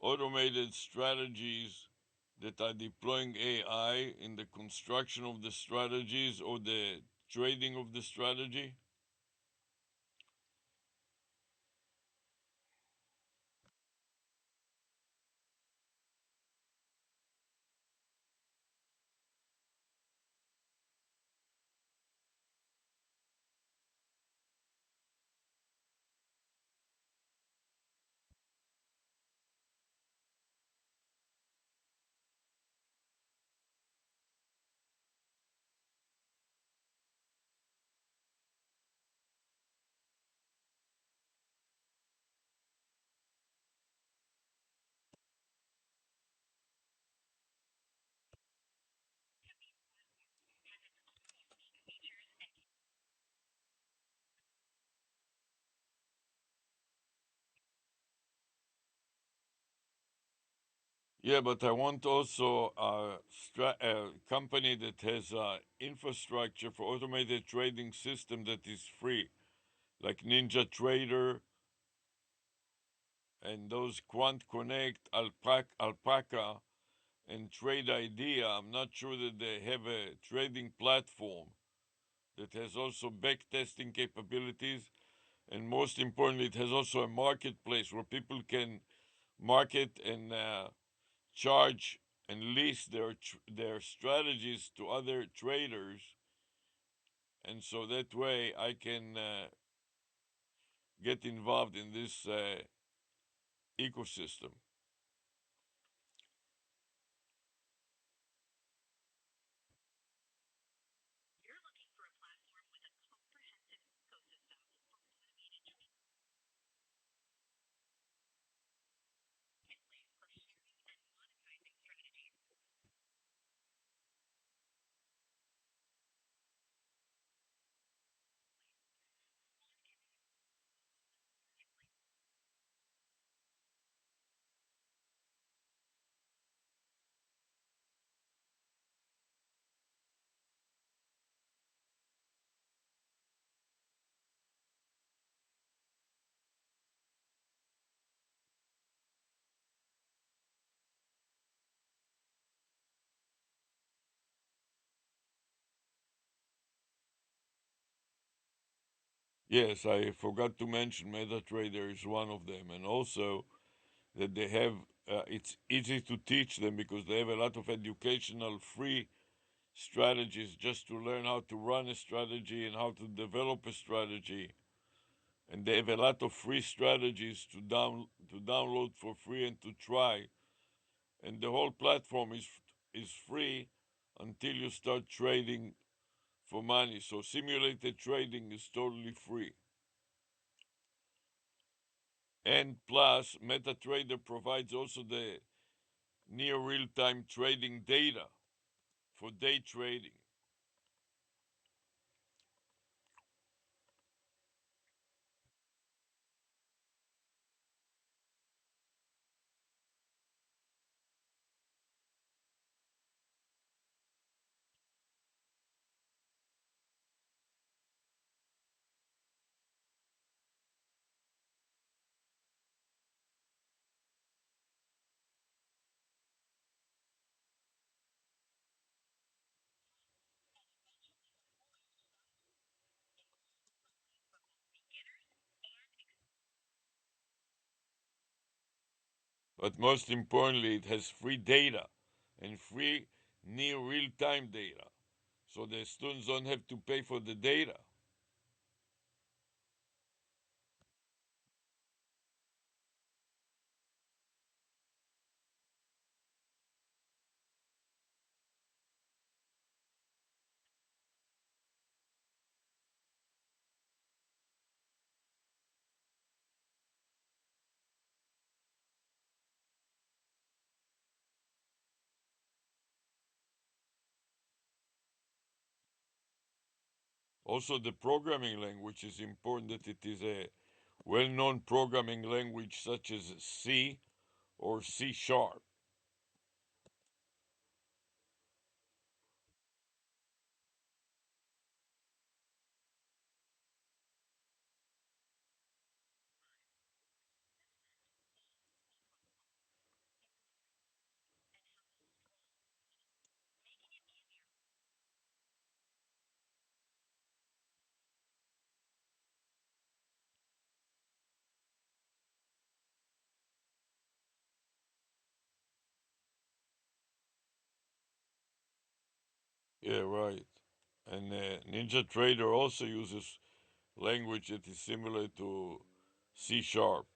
automated strategies that are deploying AI in the construction of the strategies or the trading of the strategy? Yeah, but I want also a company that has infrastructure for automated trading system that is free, like Ninja Trader and those Quant Connect, Alpaca, and Trade Idea. I'm not sure that they have a trading platform that has also backtesting capabilities, and most importantly, it has also a marketplace where people can market and charge and lease their strategies to other traders, and so that way I can get involved in this ecosystem. Yes, I forgot to mention MetaTrader is one of them, and also that they have it's easy to teach them because they have a lot of educational free strategies just to learn how to run a strategy and how to develop a strategy. and they have a lot of free strategies to download for free and to try, and the whole platform is free until you start trading for money. So simulated trading is totally free. And plus, MetaTrader provides also the near real-time trading data for day trading. But most importantly, it has free data and free near real-time data. So the students don't have to pay for the data. Also, the programming language is important that it is a well-known programming language such as C or C sharp. Yeah, right. And Ninja Trader also uses language that is similar to C sharp.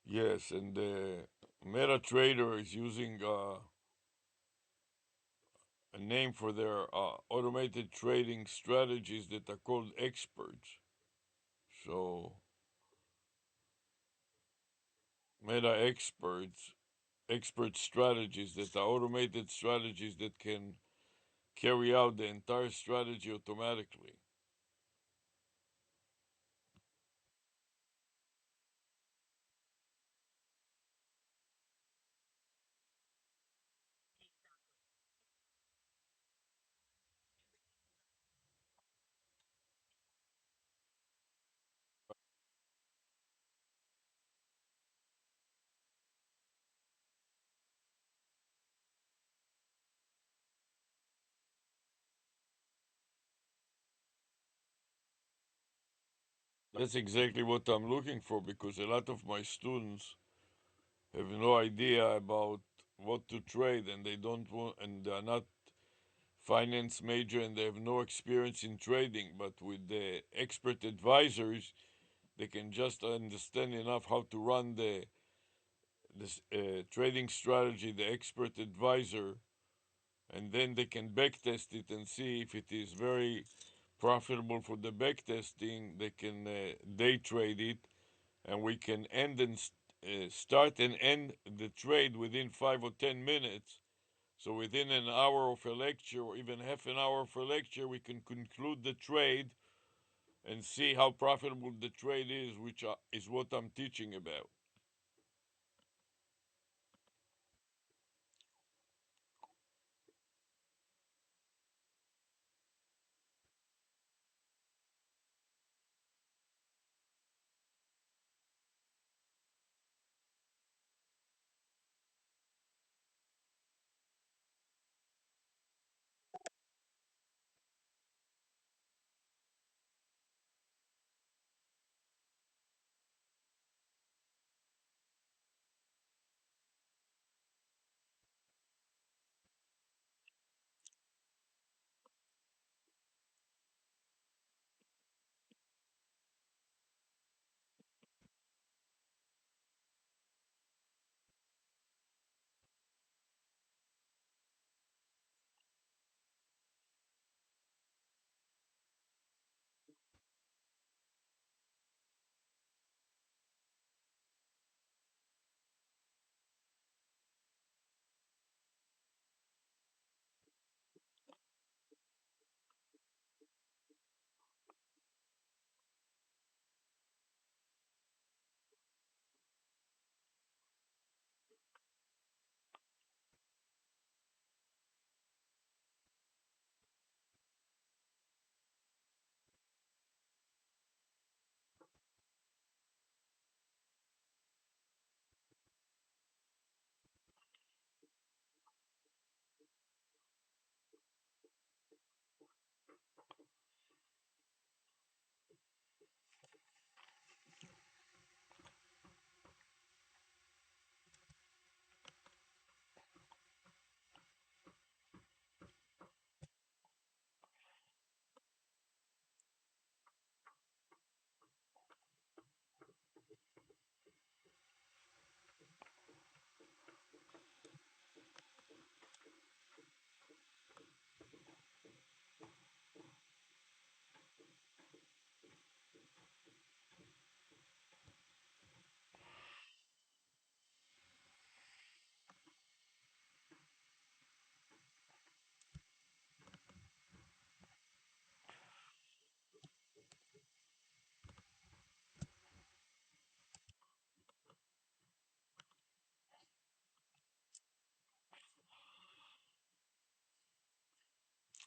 Yes, and MetaTrader is using a name for their automated trading strategies that are called experts. So, Meta experts, expert strategies that are automated strategies that can carry out the entire strategy automatically. That's exactly what I'm looking for because a lot of my students have no idea about what to trade and they don't want and they're not finance major and they have no experience in trading, but with the expert advisors they can just understand enough how to run the this trading strategy, the expert advisor, and then they can backtest it and see if it is very profitable for the backtesting. They can day trade it, and we can start and end the trade within 5 or 10 minutes. So within an hour of a lecture, or even half an hour of a lecture, we can conclude the trade and see how profitable the trade is, which is what I'm teaching about.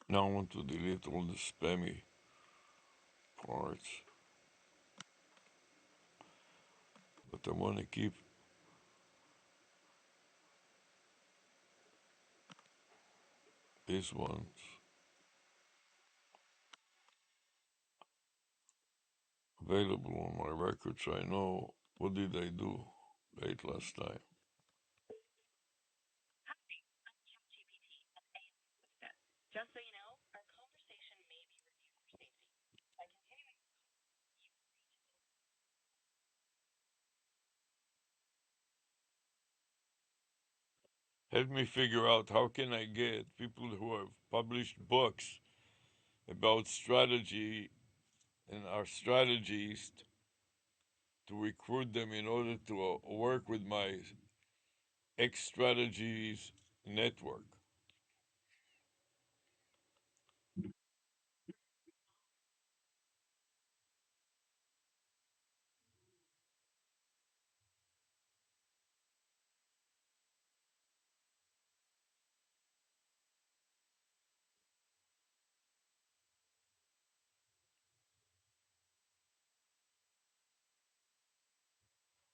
Now I want to delete all the spammy parts, but I want to keep these ones available on my record so I know what did I do late last time. Hi, I'm ChatGPT, an AI assistant. Just so you know, our conversation may be reviewed for safety. By continuing this call, you agree to Help me figure out how can I get people who have published books about strategy and are strategists to recruit them in order to work with my X Strategies network.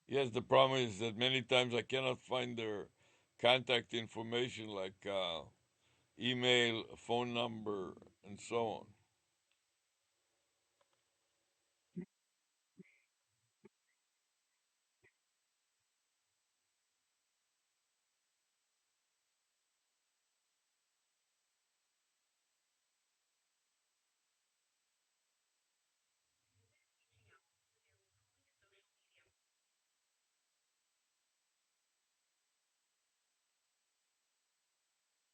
Yes, the problem is that many times I cannot find their contact information like email, phone number, and so on.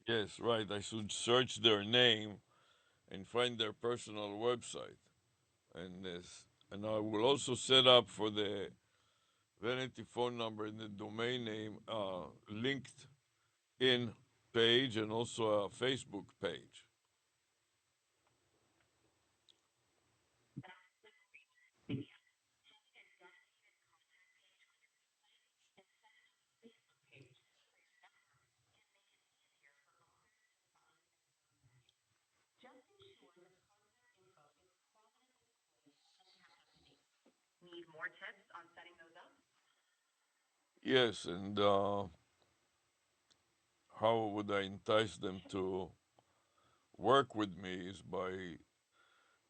Yes, right. I should search their name and find their personal website. And this, and I will also set up for the vanity phone number and the domain name linked in page and also a Facebook page. just ensure the contact info is prominently displayed and kept up to date. Need more tips on setting those up? Yes, and how would I entice them to work with me is by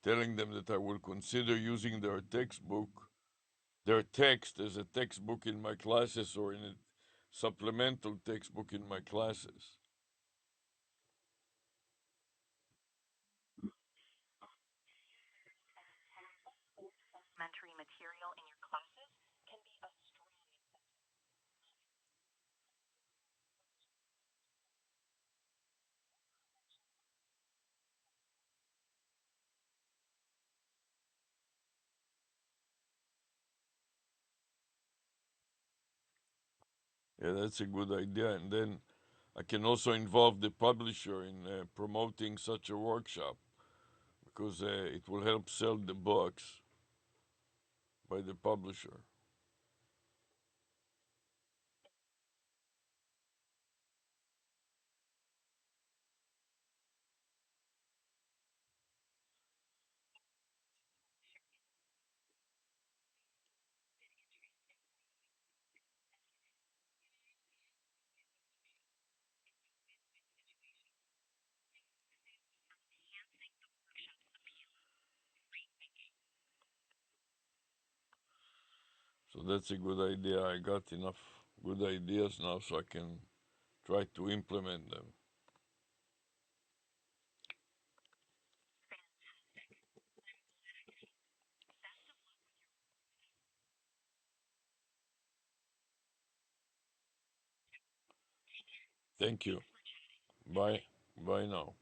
telling them that I will consider using their textbook, their text as a textbook in my classes or in a supplemental textbook in my classes. Supplementary material in your classes can be a strong incentive. Yeah, that's a good idea. And then I can also involve the publisher in promoting such a workshop because it will help sell the books by the publisher. So that's a good idea. I got enough good ideas now so I can try to implement them. Thank you. Bye. Bye now.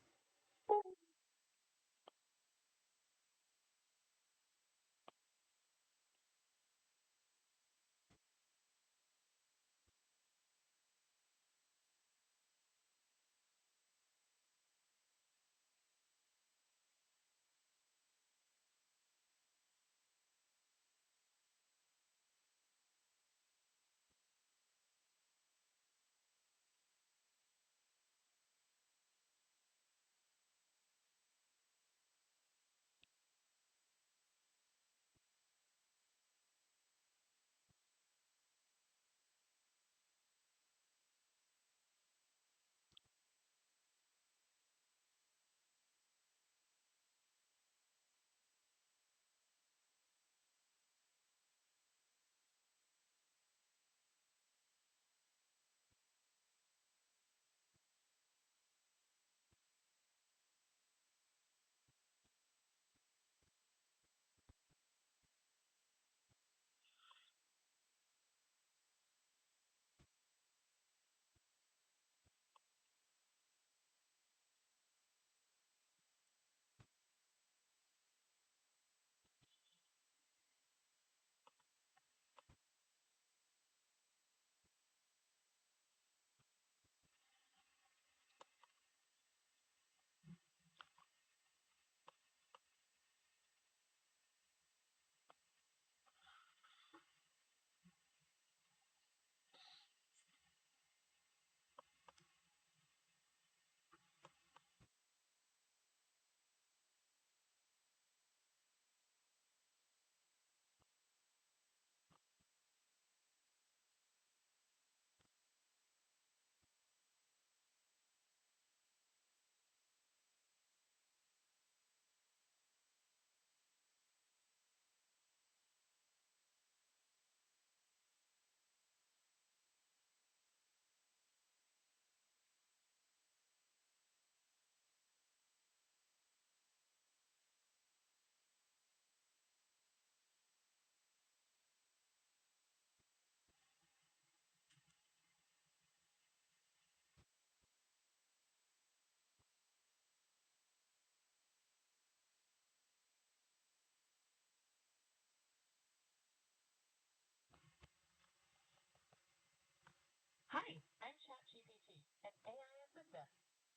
an AI assistant.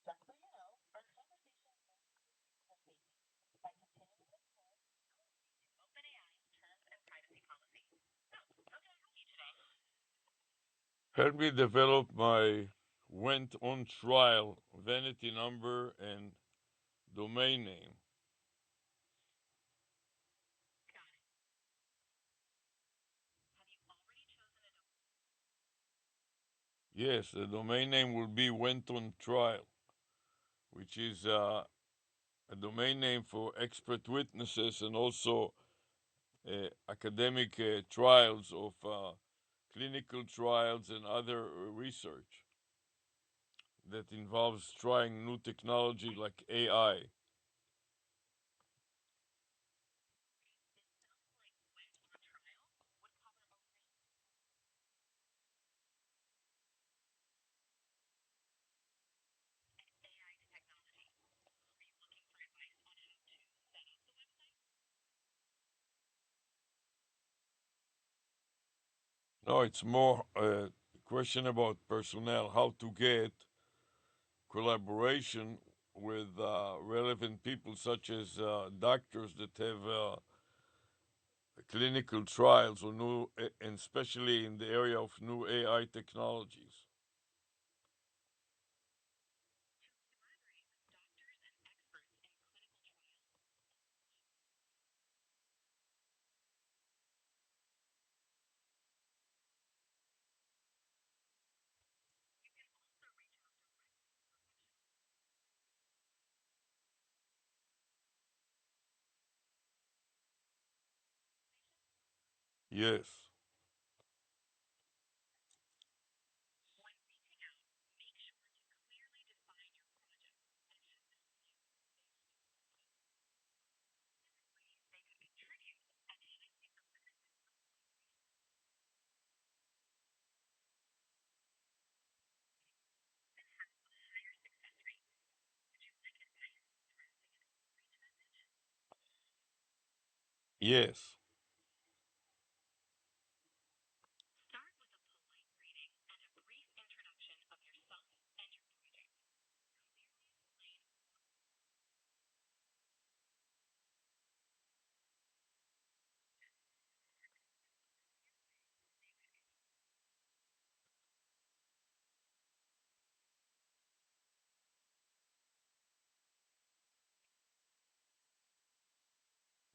Just so you know, our conversation may be reviewed for safety. By continuing this call, you'll agree to OpenAI's terms and privacy policy. So, how can I help you today? Help me develop my went on trial vanity number and domain name. Got it. Have you already chosen a domain? Yes, the domain name will be went on trial, which is a domain name for expert witnesses and also academic trials of clinical trials and other research that involves trying new technology like AI. It sounds like went on trial would cover a range of AI technology. Are you looking for advice on how to set up the website? No, it's more a question about personnel, how to get collaboration with relevant people such as doctors that have clinical trials or new, and especially in the area of new AI technologies. To collaborate with doctors and experts in clinical trials. You can also reach out directly to professionals. Yes, When reaching out, make sure to clearly define your project and have them review your safety assessment. Specific ways they could contribute and highlight the benefits of collaboration. Often have a higher success rate. Would you like advice drafting an outreach message? yes. Start with a polite greeting and a brief introduction of yourself and your project. Clearly explain.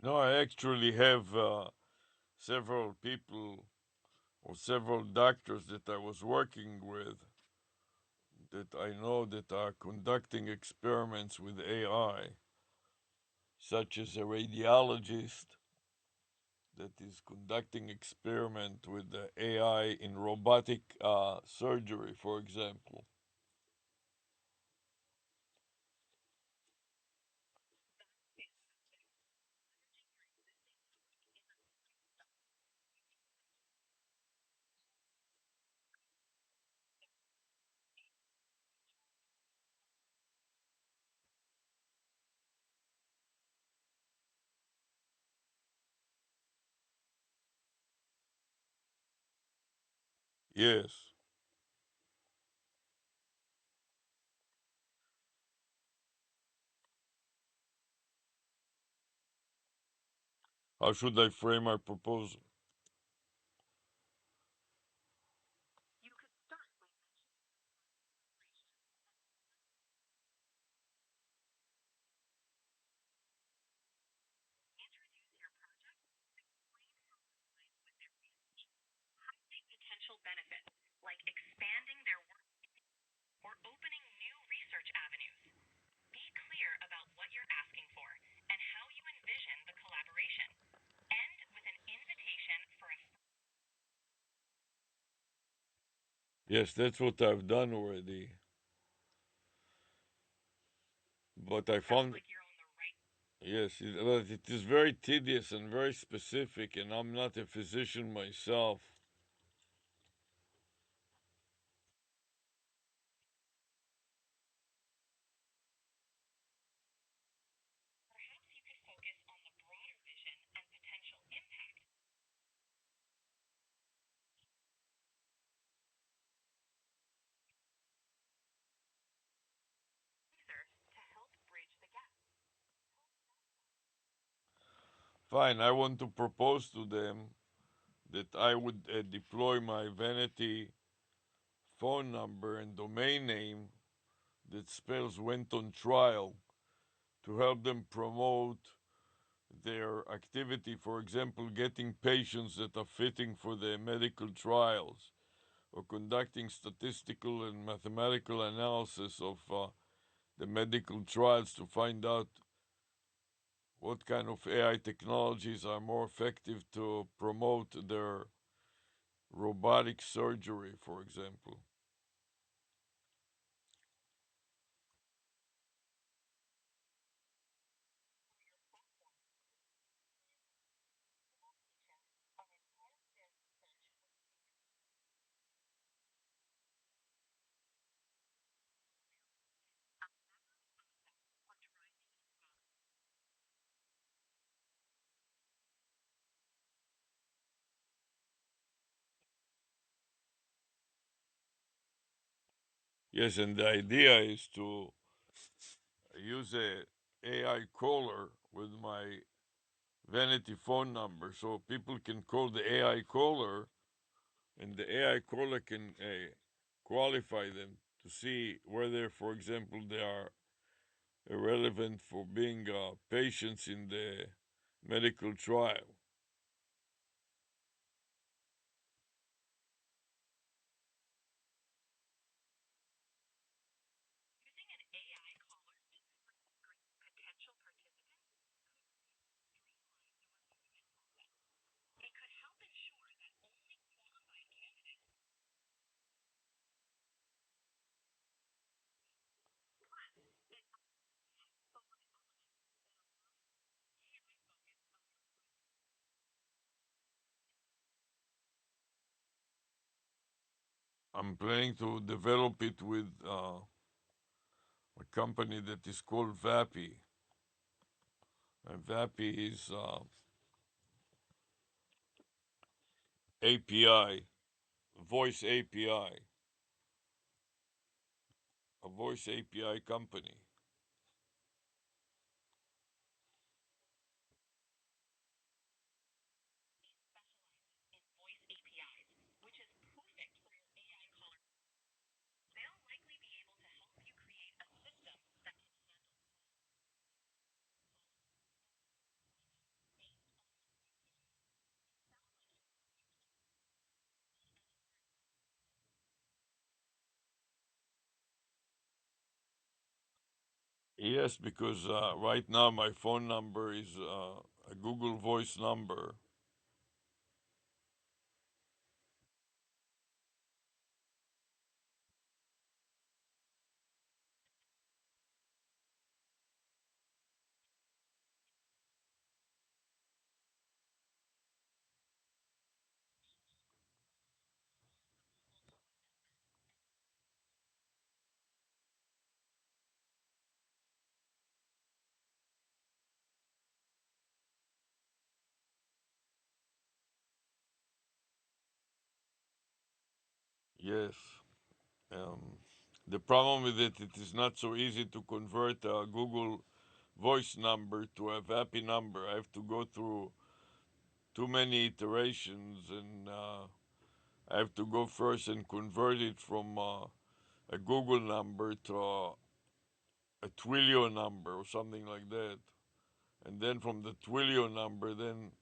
No, I actually have several people or several doctors that I was working with that I know that are conducting experiments with AI, such as a radiologist that is conducting experiment with the AI in robotic surgery, for example. That's fantastic. Leveraging your existing network is a great start. You can imagine the future Yes. How should I frame my proposal? You could start by mentioning your current collaboration and why introduce your project, explain how it aligns with their research, highlight potential benefits like expanding their work or opening new research avenues. Be clear about what you're asking for and how you envision the collaboration. End with an invitation for a. Yes, that's what I've done already. But I Sounds found, like you're on the right. yes, but it is very tedious and very specific, and I'm not a physician myself. Perhaps you could focus on the broader vision and potential impact. Fine, I want to propose to them that I would deploy my vanity phone number and domain name that spells went on trial to help them promote their activity, for example, getting patients that are fitting for their medical trials or conducting statistical and mathematical analysis of the medical trials to find out what kind of AI technologies are more effective to promote their robotic surgery, for example. Yes, and the idea is to use a AI caller with my vanity phone number so people can call the AI caller and the AI caller can qualify them to see whether, for example, they are relevant for being patients in the medical trial. Using an AI caller to screen potential participants it could help ensure that only qualified candidates I'm planning to develop it with a company that is called VAPI. And VAPI is API, voice API, a voice API company. in voice APIs, which is perfect for your AI caller. They'll likely be able to help you create a system that can Yes, because right now my phone number is a Google Voice number. Yes. Um, the problem with it, it is not so easy to convert a Google Voice number to a VAPI number. I have to go through too many iterations, and I have to go first and convert it from a Google number to a Twilio number or something like that, and then from the Twilio number, then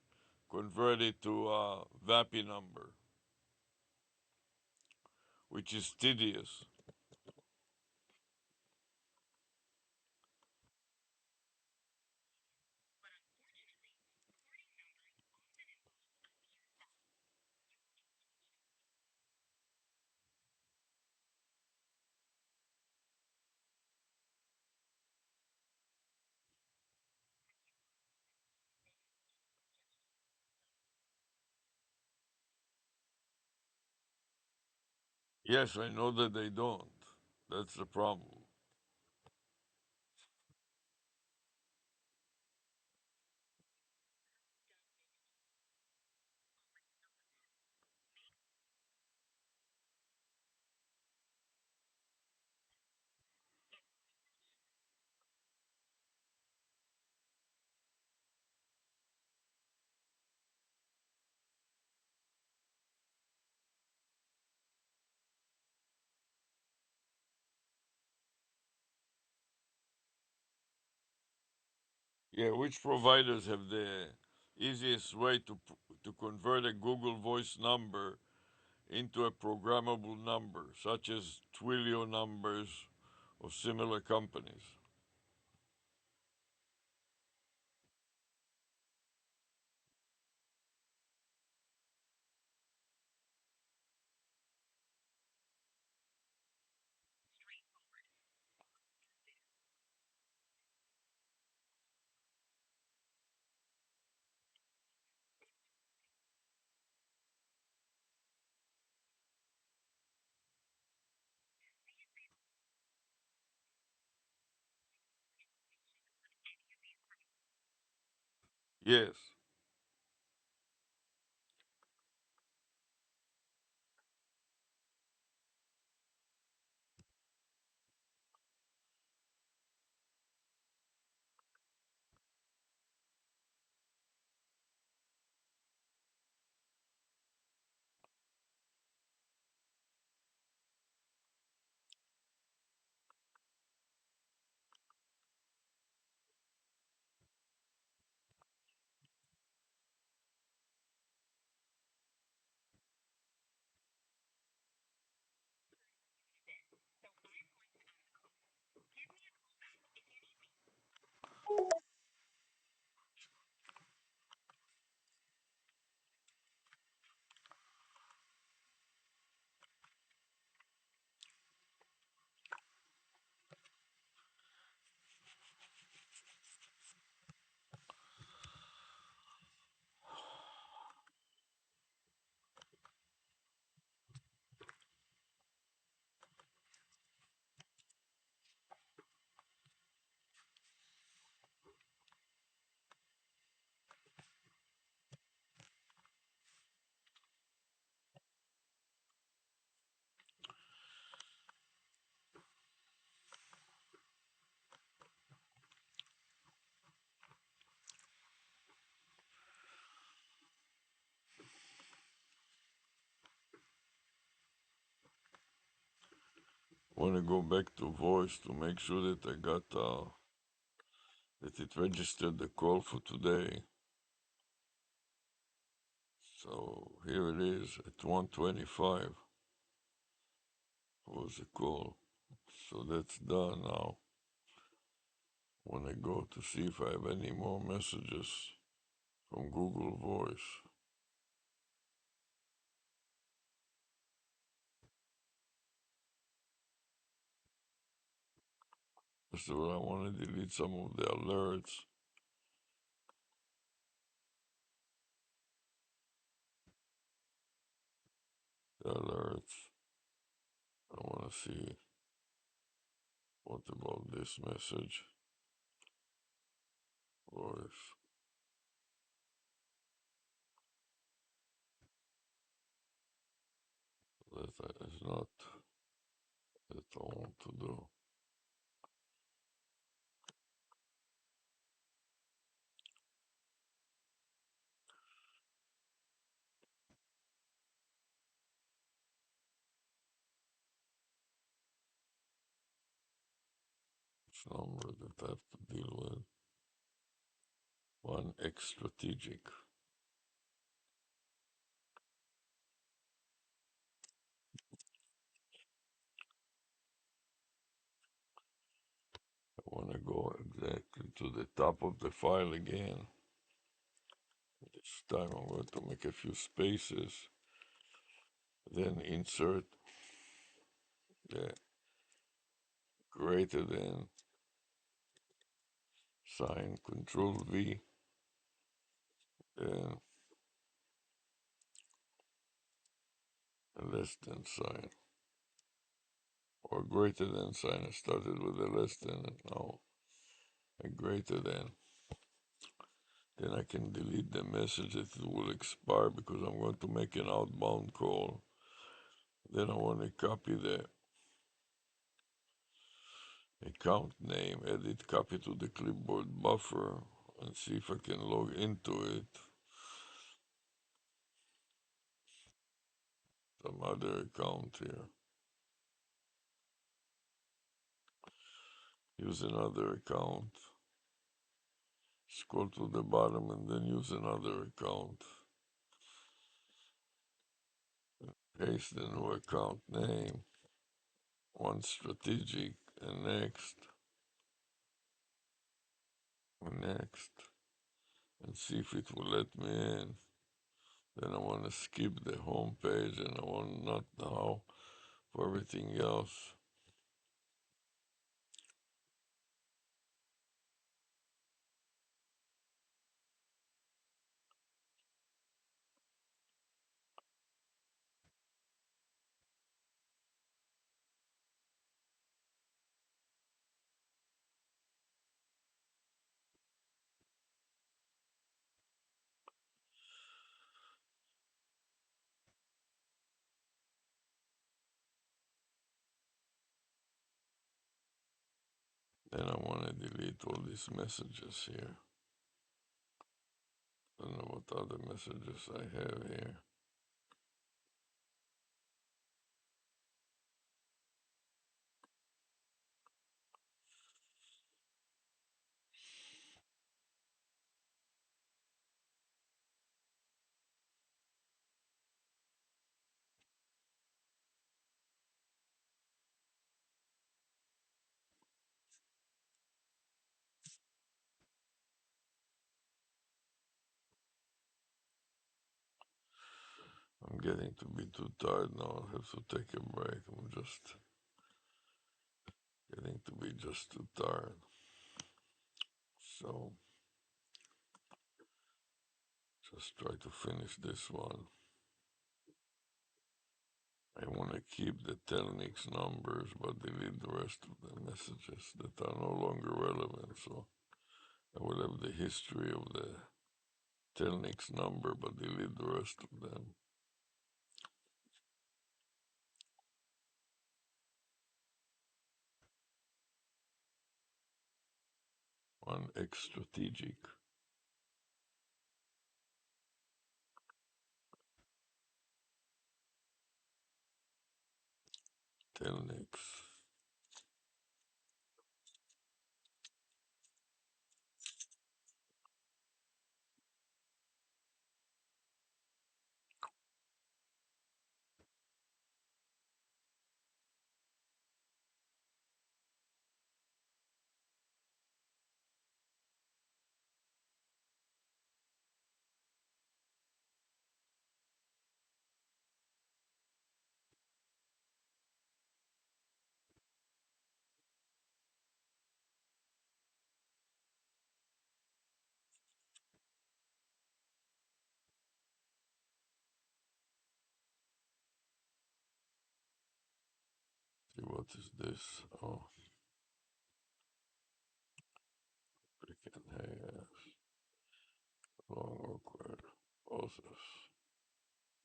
convert it to a VAPI number, which is tedious. Yes, I know that they don't. That's the problem. Yeah, which providers have the easiest way to convert a Google Voice number into a programmable number, such as Twilio numbers or similar companies? Yes, want to go back to voice to make sure that I got that it registered the call for today. So here it is at 1:25 was the call. So that's done now. When I go to see if I have any more messages from Google Voice. First of all, I want to delete some of the alerts. The alerts. I want to see what about this message. Voice. That is not that I want to do. Which number that I have to deal with? One X strategic. I want to go exactly to the top of the file again. This time I'm going to make a few spaces, then insert the greater than sign, Control V, then a less than sign, or greater than sign. I started with a less than and now a greater than. Then I can delete the message that it will expire because I'm going to make an outbound call. Then I want to copy the account name, edit, copy to the clipboard buffer, and see if I can log into it. Some other account here. Use another account. Scroll to the bottom and then use another account. Paste the new account name. One strategic and next. And next. And see if it will let me in. Then I want to skip the home page and I want not now for everything else. Then I want to delete all these messages here. I don't know what other messages I have here. I'm getting to be too tired now. I'll have to take a break. I'm just getting to be just too tired. So just try to finish this one. I want to keep the telnix numbers but delete the rest of the messages that are no longer relevant. So I will have the history of the telnix number but delete the rest of them. One X strategic. Telnix. See what is this? Oh, freaking hey, long awkward process.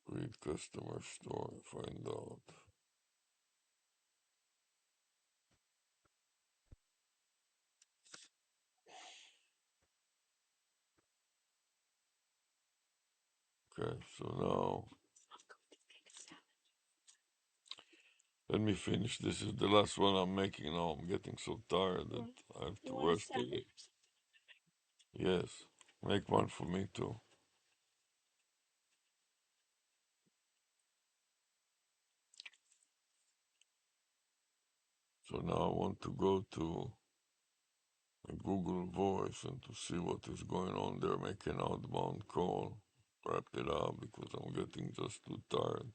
Read customer story, find out. Okay, so now let me finish. This is the last one I'm making now. I'm getting so tired that I have to rest a little. Yes, make one for me too. So now I want to go to Google Voice and to see what is going on there. Make an outbound call. Wrap it up because I'm getting just too tired.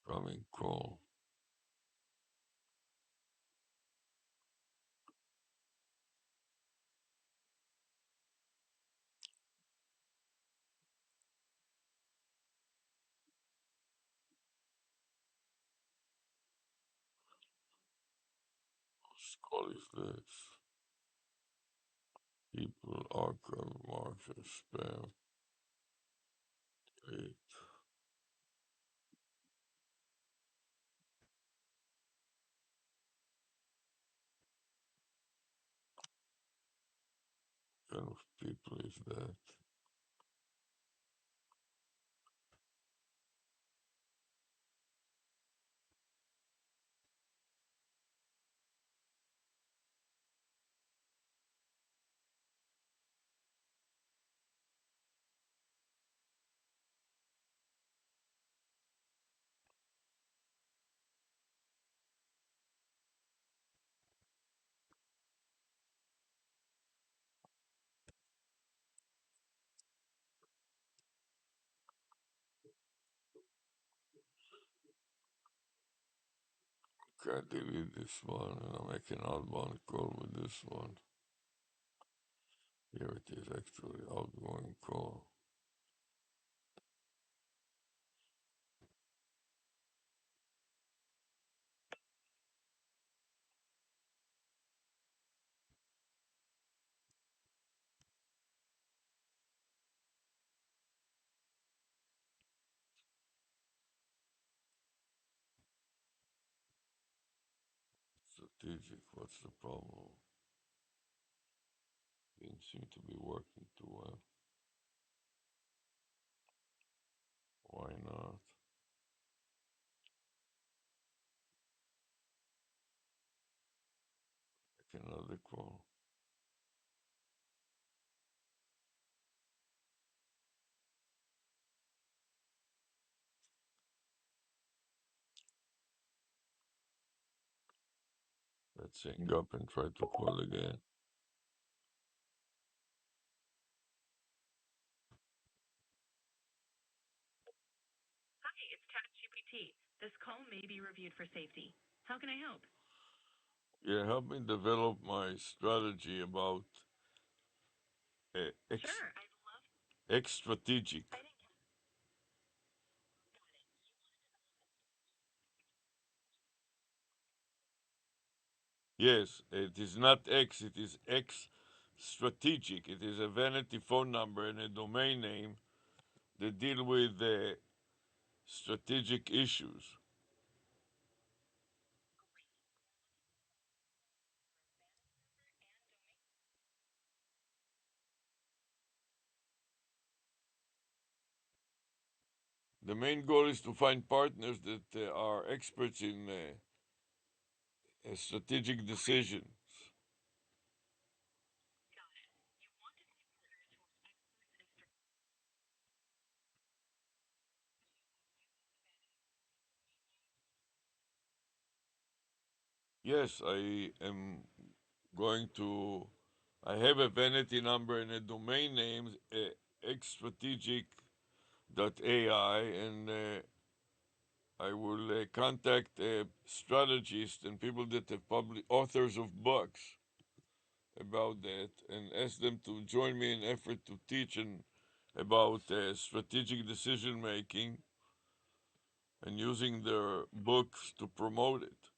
Coming call. Whose call is this? People archive market spam. Delete. kind of people is that? Okay, delete this one and I'll make an outbound call with this one. Here it is actually, outgoing call. Strategic, what's the problem? Didn't seem to be working too well. Why not? Make another call. Let's hang up and try to call again. Hi, it's ChatGPT. This call may be reviewed for safety. How can I help? Yeah, help me develop my strategy about uh, ex, Sure. ex strategic. I didn't Yes, it is not X, it is X strategic. It is a vanity phone number and a domain name that deal with strategic issues. The main goal is to find partners that are experts in strategic decisions. Yes, I am going to. I have a vanity number and a domain name, xstrategic.ai, and I will contact strategists and people that have published authors of books about that and ask them to join me in effort to teach and about strategic decision making and using their books to promote it.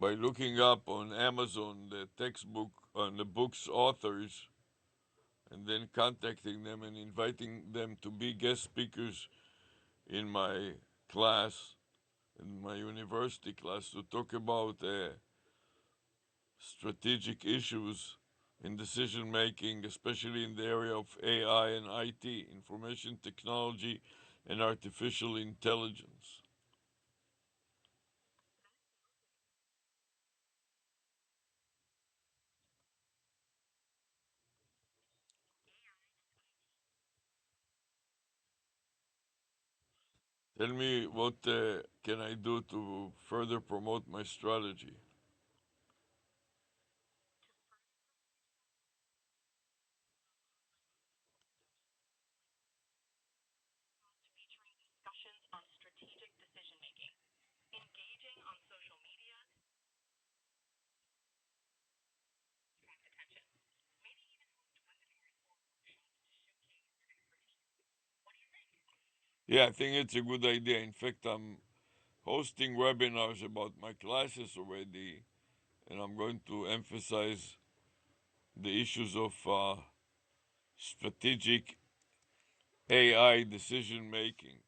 By looking up on Amazon the textbook on the book's authors and then contacting them and inviting them to be guest speakers in my class, in my university class, to talk about strategic issues in decision making, especially in the area of AI and IT, information technology, and artificial intelligence. Tell me what can I do to further promote my strategy. discussions on strategic decision making, engaging on social media, attention. Yeah, I think it's a good idea. In fact, I'm hosting webinars about my classes already, and I'm going to emphasize the issues of strategic AI decision making.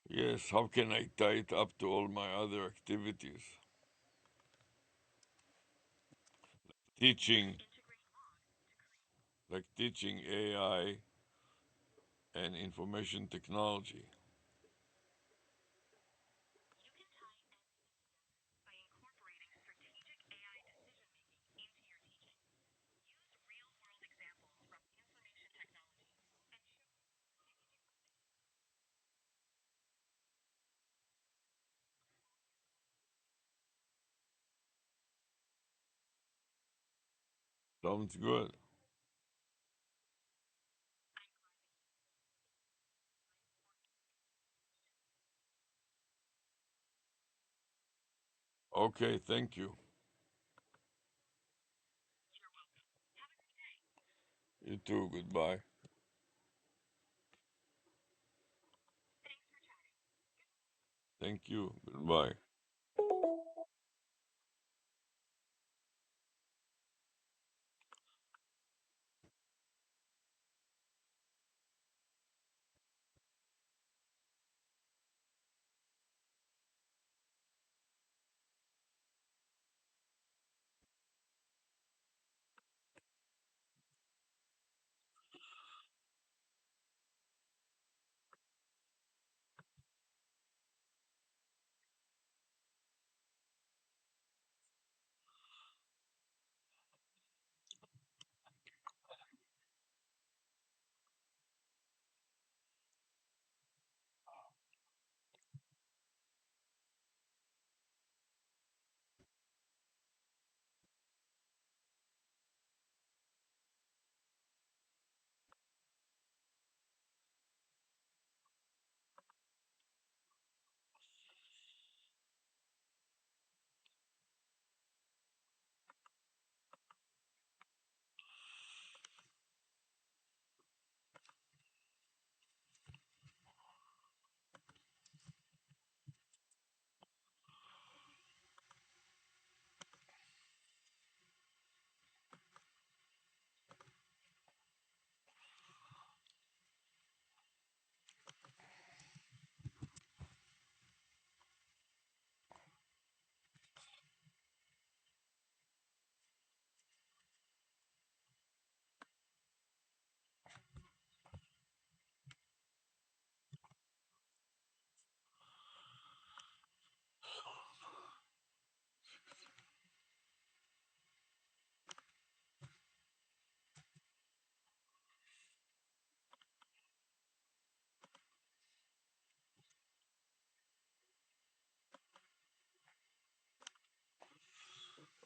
Yes, how can I tie it up to all my other activities? Teaching, like teaching AI and information technology. by incorporating strategic AI decision making into your teaching. Use real world examples from information technology and show. Sounds good. Okay, thank you. You too. Goodbye. Thank you. Goodbye.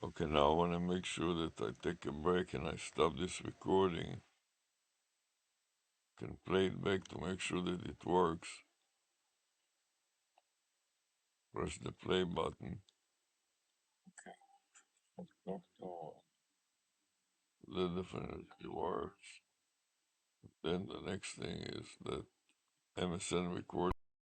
Okay, now I want to make sure that I take a break and I stop this recording. Can play it back to make sure that it works. Press the play button. That definitely works. Then the next thing is that MSN records.